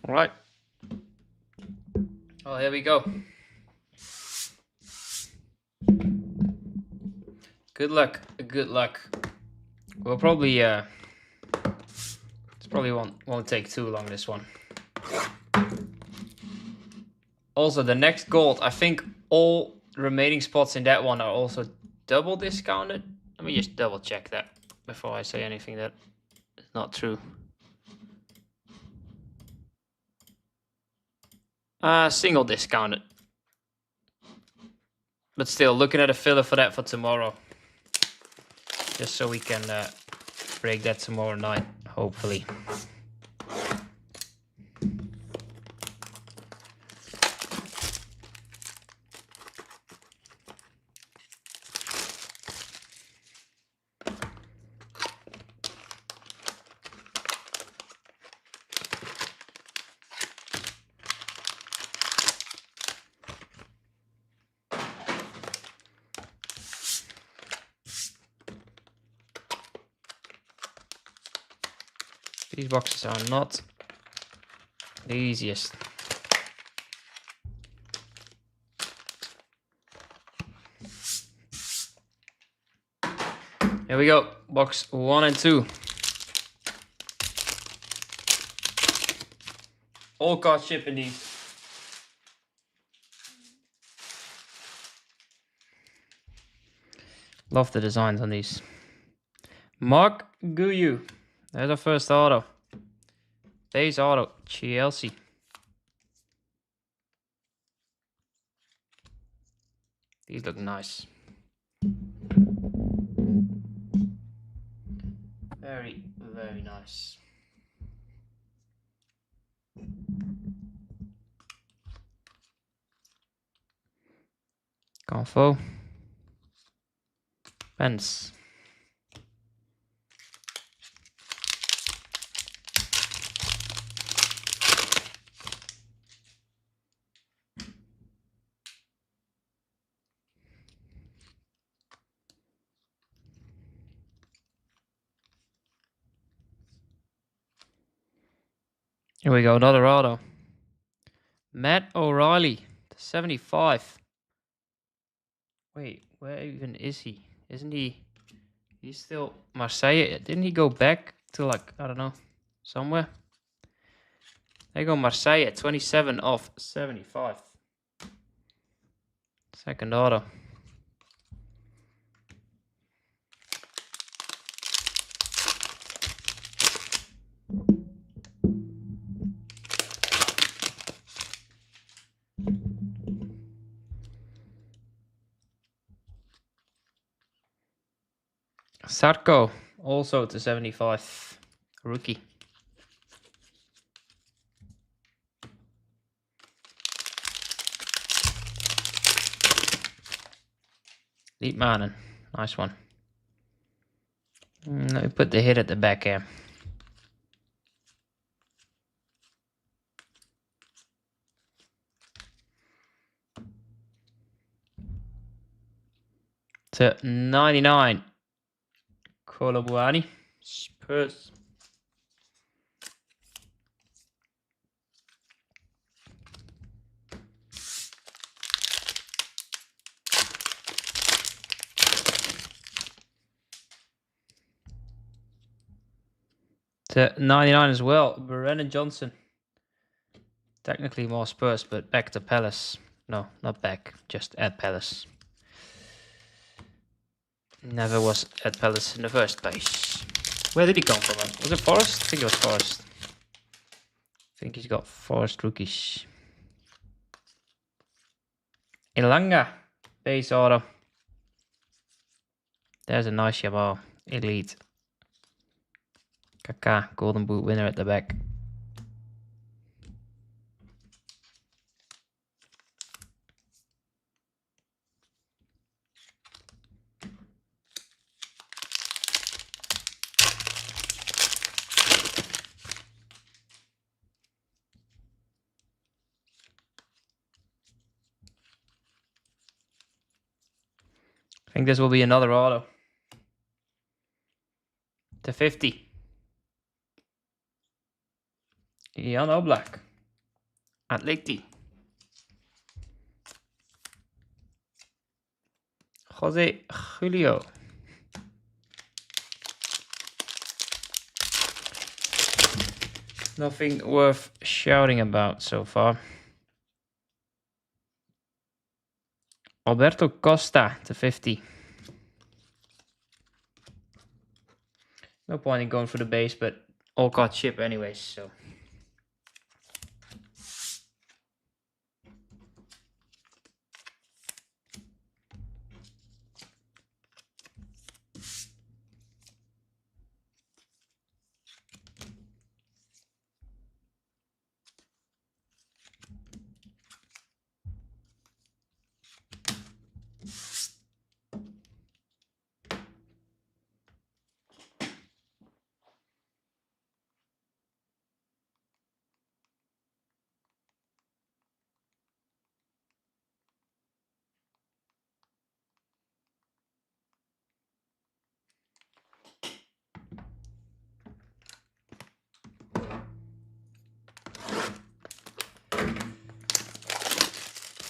All right. Oh, here we go. Good luck. Good luck. We'll probably this probably won't take too long, this one. Also, the next gold, I think all remaining spots in that one are also double discounted. Let me just double check that before I say anything that is not true. Single discounted. But still, looking at a filler for that for tomorrow. Just so we can break that tomorrow night, hopefully. These boxes are not the easiest. Here we go, box 1 and 2. All card shipping these. Love the designs on these. Mark Guyu. There's our first auto. Base auto, Chelsea. These look nice. Very, very nice. Confo. Pence. Here we go, another auto. Matt O'Reilly, 75. Wait, where even is he? Isn't he? He's still Marseille. Didn't he go back to, like, I don't know, somewhere? There you go, Marseille, 27 of 75. Second auto. Sarko, also to 75. Rookie. Liedmanen. Nice one. Let me put the hit at the back here. To 99. Kolobuani. Spurs. To 99 as well. Brennan Johnson. Technically more Spurs, but back to Palace. No, not back. Just at Palace. Never was at Palace in the first place. Where did he come from? Was it Forest? I think it was Forest. I think he's got Forest rookies. Ilanga. Base auto. There's a nice Yamal. Elite. Kaká. Golden Boot winner at the back. I think this will be another auto. To 50. Jan Oblak. Atleti. Jose Julio. Nothing worth shouting about so far. Alberto Costa to 50. No point in going for the base, but all card chip anyways, so.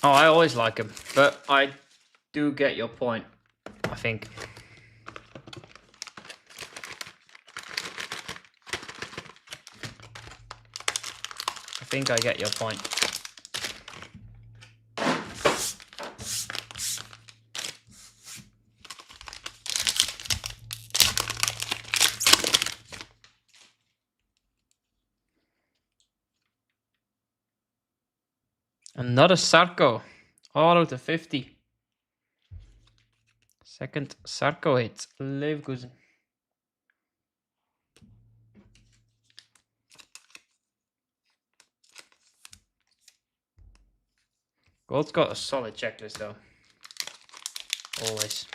Oh, I always like him, but I do get your point, I think. I think I get your point. Another Sarko. Auto to 50. Second Sarko hit. Leverkusen. Gold's got a solid checklist though. Always.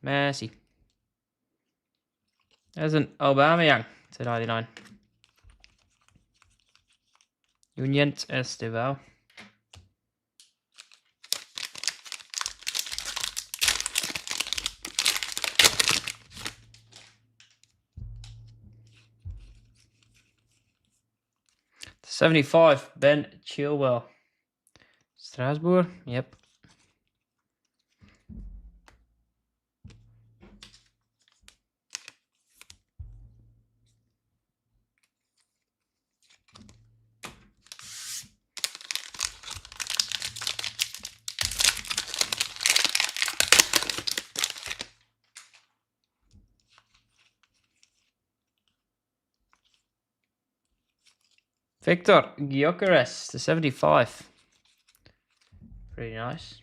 Messi. There's an Aubameyang to 99. Unient Esteval. To 75. Ben Chilwell. Strasbourg. Yep. Victor Gyökeres to 75. Pretty nice.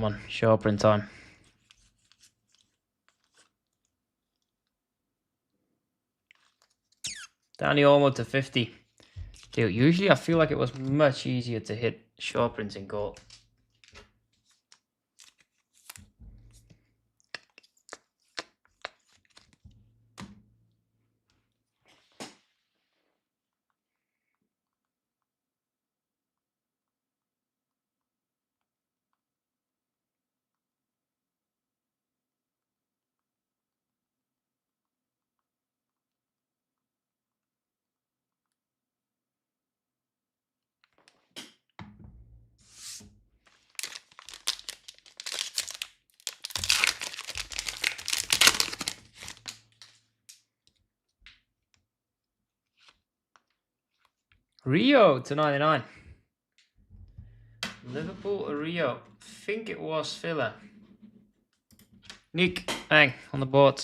on, short print time. Danny Olmo to 50. Dude, usually I feel like it was much easier to hit short prints in gold. Rio to 99. Liverpool or Rio? Think it was Villa. Nick, bang, on the board.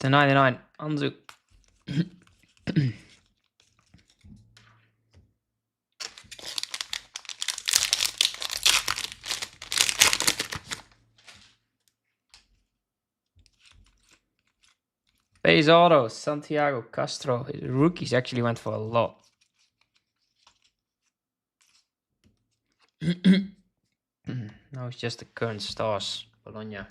To 99, Anzu. Base auto, Santiago Castro. His rookies actually went for a lot. Now it's just the current stars. Bologna.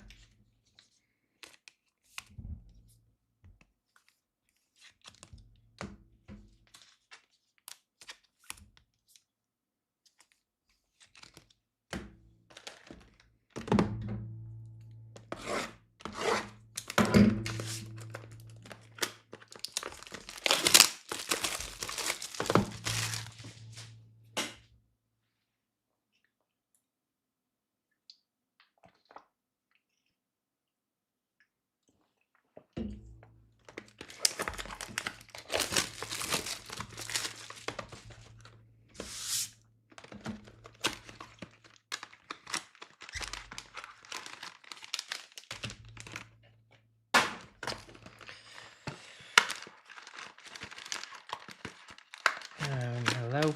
Hello. There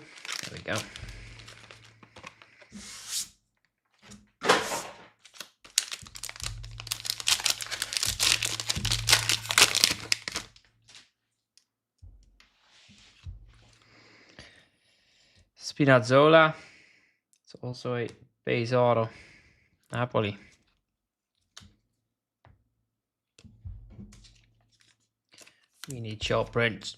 we go. Spinazzola. It's also a base auto. Napoli. We need short prints.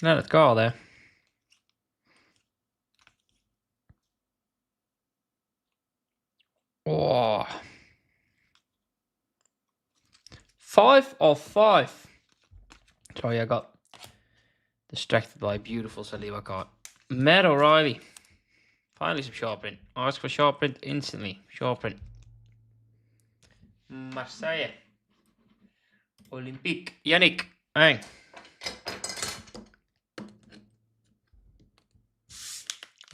Let it go there. Oh. 5 of 5. Sorry, I got distracted by a beautiful Saliba card. Matt O'Reilly. Finally some short print. Ask for short print instantly. Short print. Marseille. Olympique. Yannick. Hang.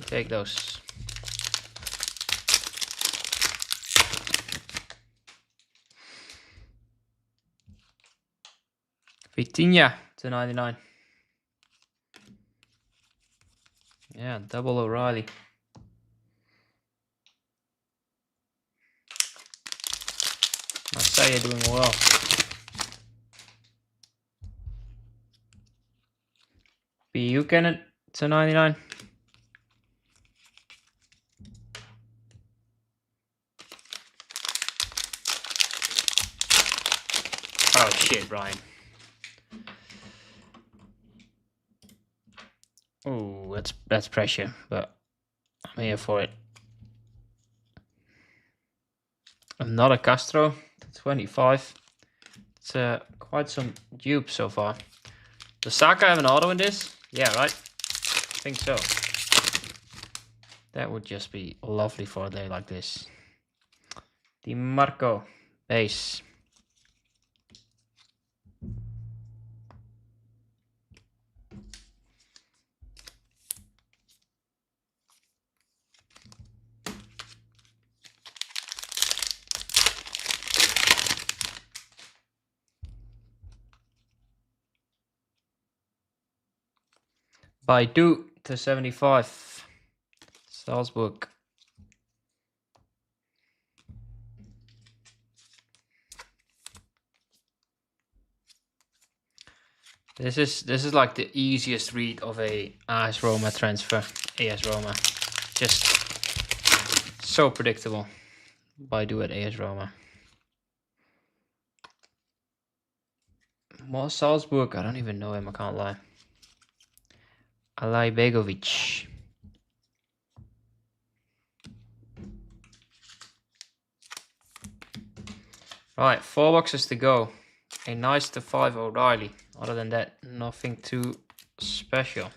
Take those. Vitinha to 99. Yeah, double O'Reilly. Marseille doing well. Buchanan to 99. Oh shit, Brian. Oh, that's pressure, but I'm here for it. Another Castro to 25. It's quite some dupes so far. Does Saka have an auto in this? Yeah, right. think so. That would just be lovely for a day like this. Di Marco, base. By 2 to 75. Salzburg. This is like the easiest read of a AS Roma transfer. AS Roma. Just so predictable. By 2 at AS Roma. More Salzburg, I don't even know him, I can't lie. Alay Begovic. Right, 4 boxes to go. A nice to 5 O'Reilly. Other than that, nothing too special.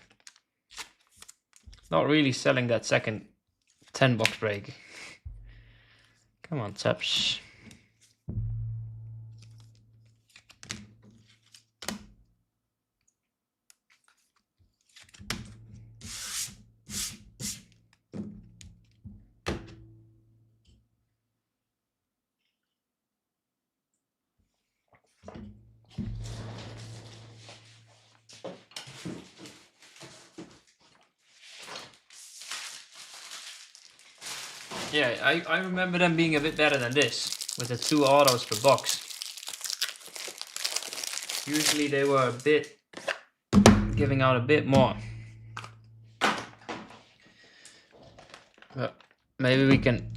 Not really selling that second 10 box break. Come on, Taps. Yeah, I remember them being a bit better than this, with the 2 autos per box. Usually they were a bit, giving out a bit more. But maybe we can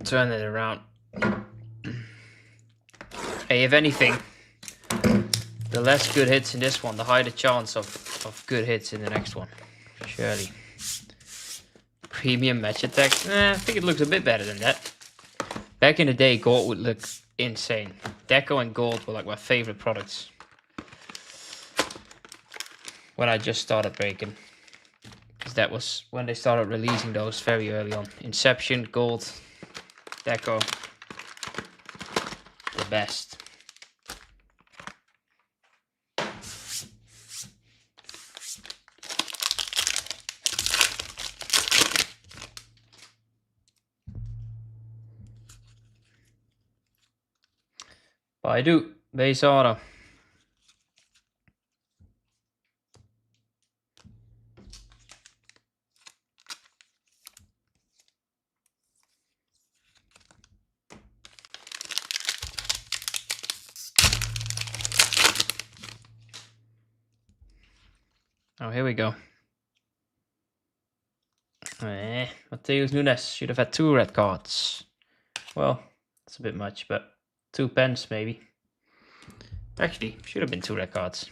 turn it around. Hey, if anything, the less good hits in this one, the higher the chance of good hits in the next one. Surely. Premium match attack. I think it looks a bit better than that. Back in the day, gold would look insane. Deco and gold were like my favorite products when I just started breaking. Because that was when they started releasing those very early on. Inception, gold, Deco. The best. I do. Base auto. Oh, here we go. Mateus Nunes should have had 2 red cards. Well, that's a bit much, but 2 pens maybe. Actually, should have been 2 red cards.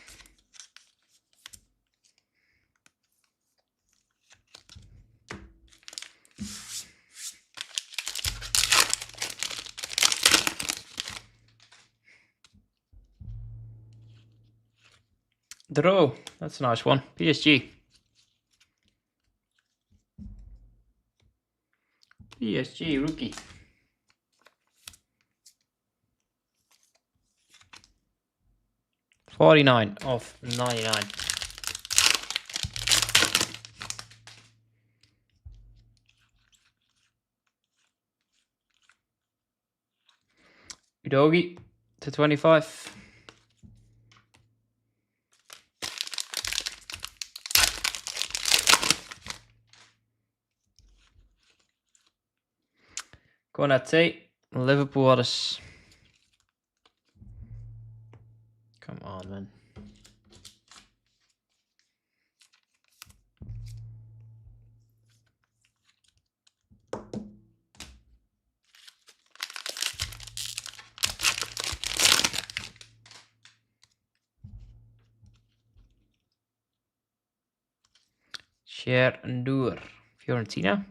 Draw, that's a nice one. PSG. PSG rookie. $49 of 99. Udogi to 25. Konate, Liverpool others. Come on, man. Share and Doer. Fiorentina.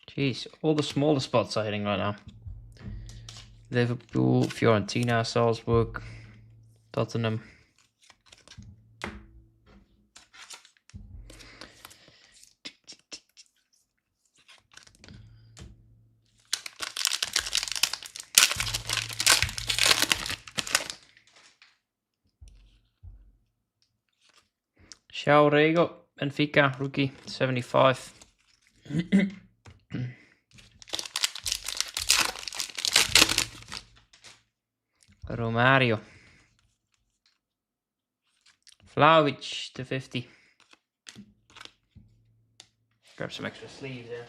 Jeez, all the smaller spots are hitting right now. Liverpool, Fiorentina, Salzburg, Tottenham. João Rego, Benfica, rookie, 75. Romario. Vlahovic to 50. Grab some extra sleeves there.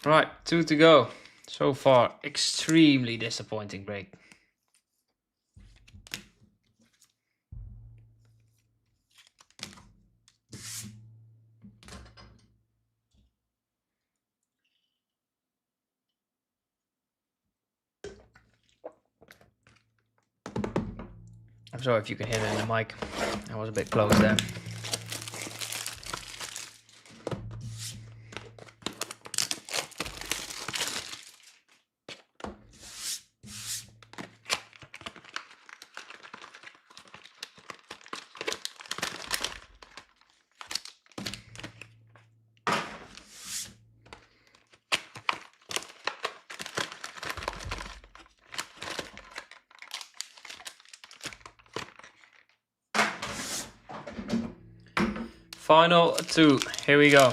Right, 2 to go. So far, extremely disappointing break. I'm sorry if you can hear it in the mic. I was a bit close there. Final 2. Here we go.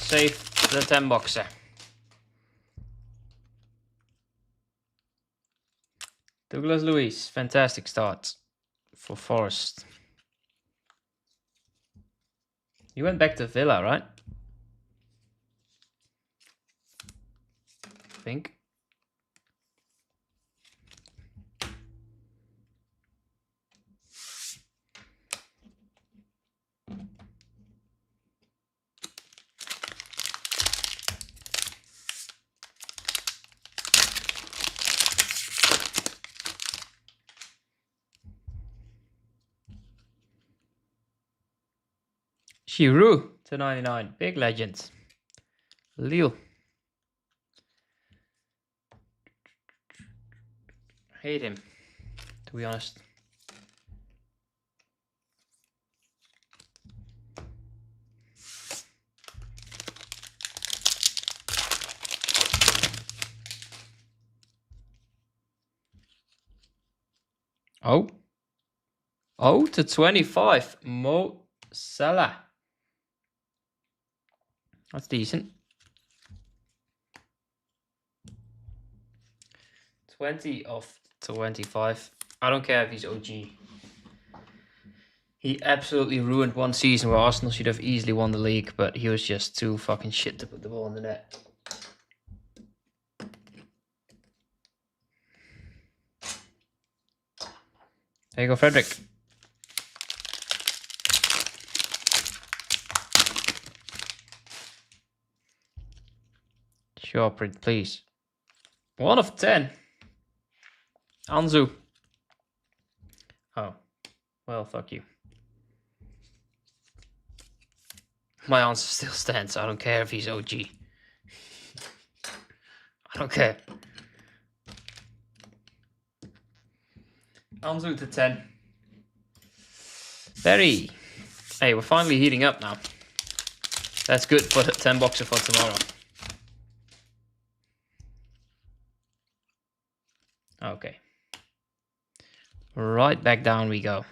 Save the 10 boxer. Douglas Luiz, fantastic start for Forest. You went back to Villa, right? I think. Giroud to 99, big legend. Lille. Hate him, to be honest. Oh to 25, Mo Salah. That's decent. 20 of 25. I don't care if he's OG. He absolutely ruined one season where Arsenal should have easily won the league, but he was just too fucking shit to put the ball in the net. There you go, Frederick. Sure, print, please. 1 of 10. Anzu. Oh. Well, fuck you. My answer still stands. I don't care if he's OG. I don't care. Anzu to 10. Very. Hey, we're finally heating up now. That's good for the 10 boxer for tomorrow. Okay. Right back down we go.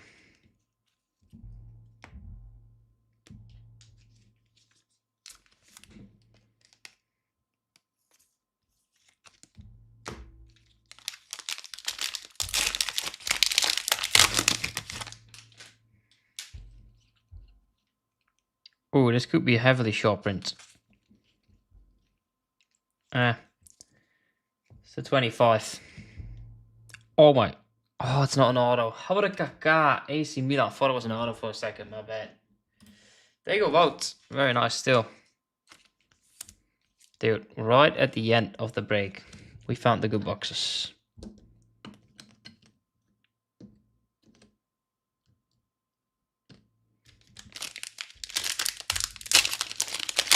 Oh, this could be a heavily short print. It's a 25. Oh my. Oh, it's not an auto. How about a Kaká? AC Milan. I thought it was an auto for a second. My bad. There you go, vote. Very nice still. Dude, right at the end of the break, we found the good boxes.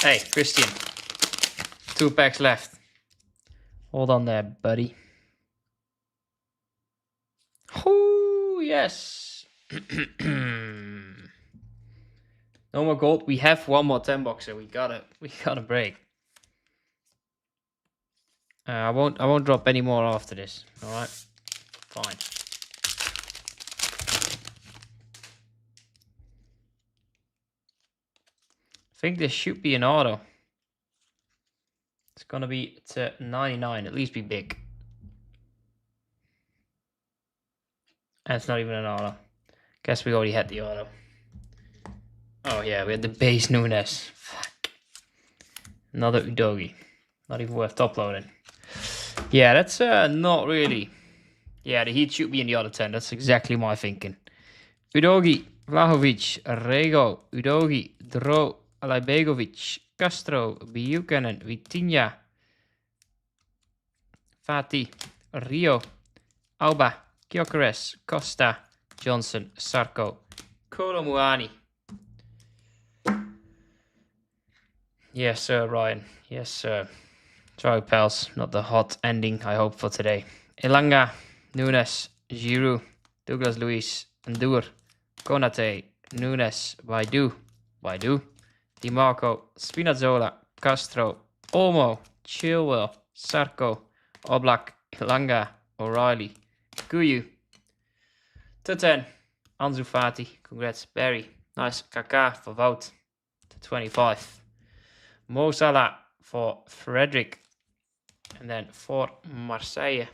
Hey, Christian. 2 packs left. Hold on there, buddy. Oh, yes. No more gold. We have one more 10 boxer. We gotta break. I won't drop any more after this. All right, fine. I think this should be an auto. It's gonna be to 99. At least be big. And it's not even an auto. Guess we already had the auto. Oh yeah, we had the base Nunes. Fuck. Another Udogi. Not even worth top loading. Yeah, that's not really. Yeah, the heat should be in the other 10. That's exactly my thinking. Udogi, Vlahovic, Rego, Udogi, Dro, Alajbegovic, Castro, Buchanan, Vitinha, Fati, Rio, Alba, Gyökeres, Costa, Johnson, Sarko, Kolomuani. Yes, sir, Ryan. Yes, sir. Sorry, pals. Not the hot ending I hope for today. Elanga, Nunes, Giroud, Douglas Luiz, Ndour, Konate, Nunes, Baidu, Di Marco, Spinazzola, Castro, Olmo, Chilwell, Sarko, Oblak, Elanga, O'Reilly, Kuyu. To 10, Ansu Fati, congrats, Barry. Nice, Kaká for Wout, to 25. Mo Salah for Frederick. And then for Marseille,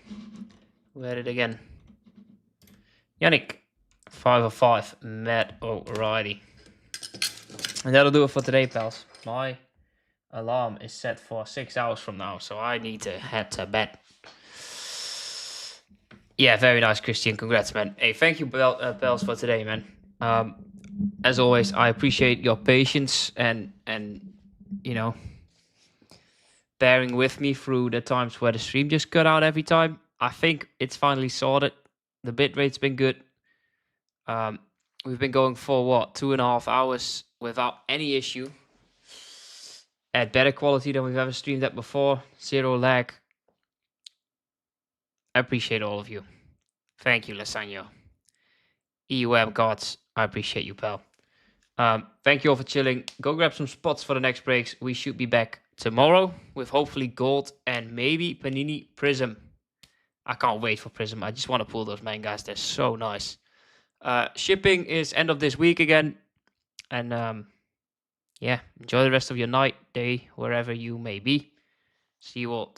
who had it again? Yannick, 5 of 5, Matt O'Reilly. And that'll do it for today, pals. My alarm is set for 6 hours from now, so I need to head to bed. Yeah, very nice, Christian. Congrats, man. Hey, thank you, pals, for today, man. As always, I appreciate your patience and you know, bearing with me through the times where the stream just cut out every time. I think it's finally sorted. The bitrate's been good. We've been going for what, 2.5 hours without any issue. At better quality than we've ever streamed at before. 0 lag. I appreciate all of you. Thank you, Lasagna. EUM gods, I appreciate you, pal. Thank you all for chilling. Go grab some spots for the next breaks. We should be back tomorrow with hopefully gold and maybe Panini Prism. I can't wait for Prism. I just want to pull those main guys. They're so nice. Shipping is end of this week again. And yeah, enjoy the rest of your night, day, wherever you may be. See you all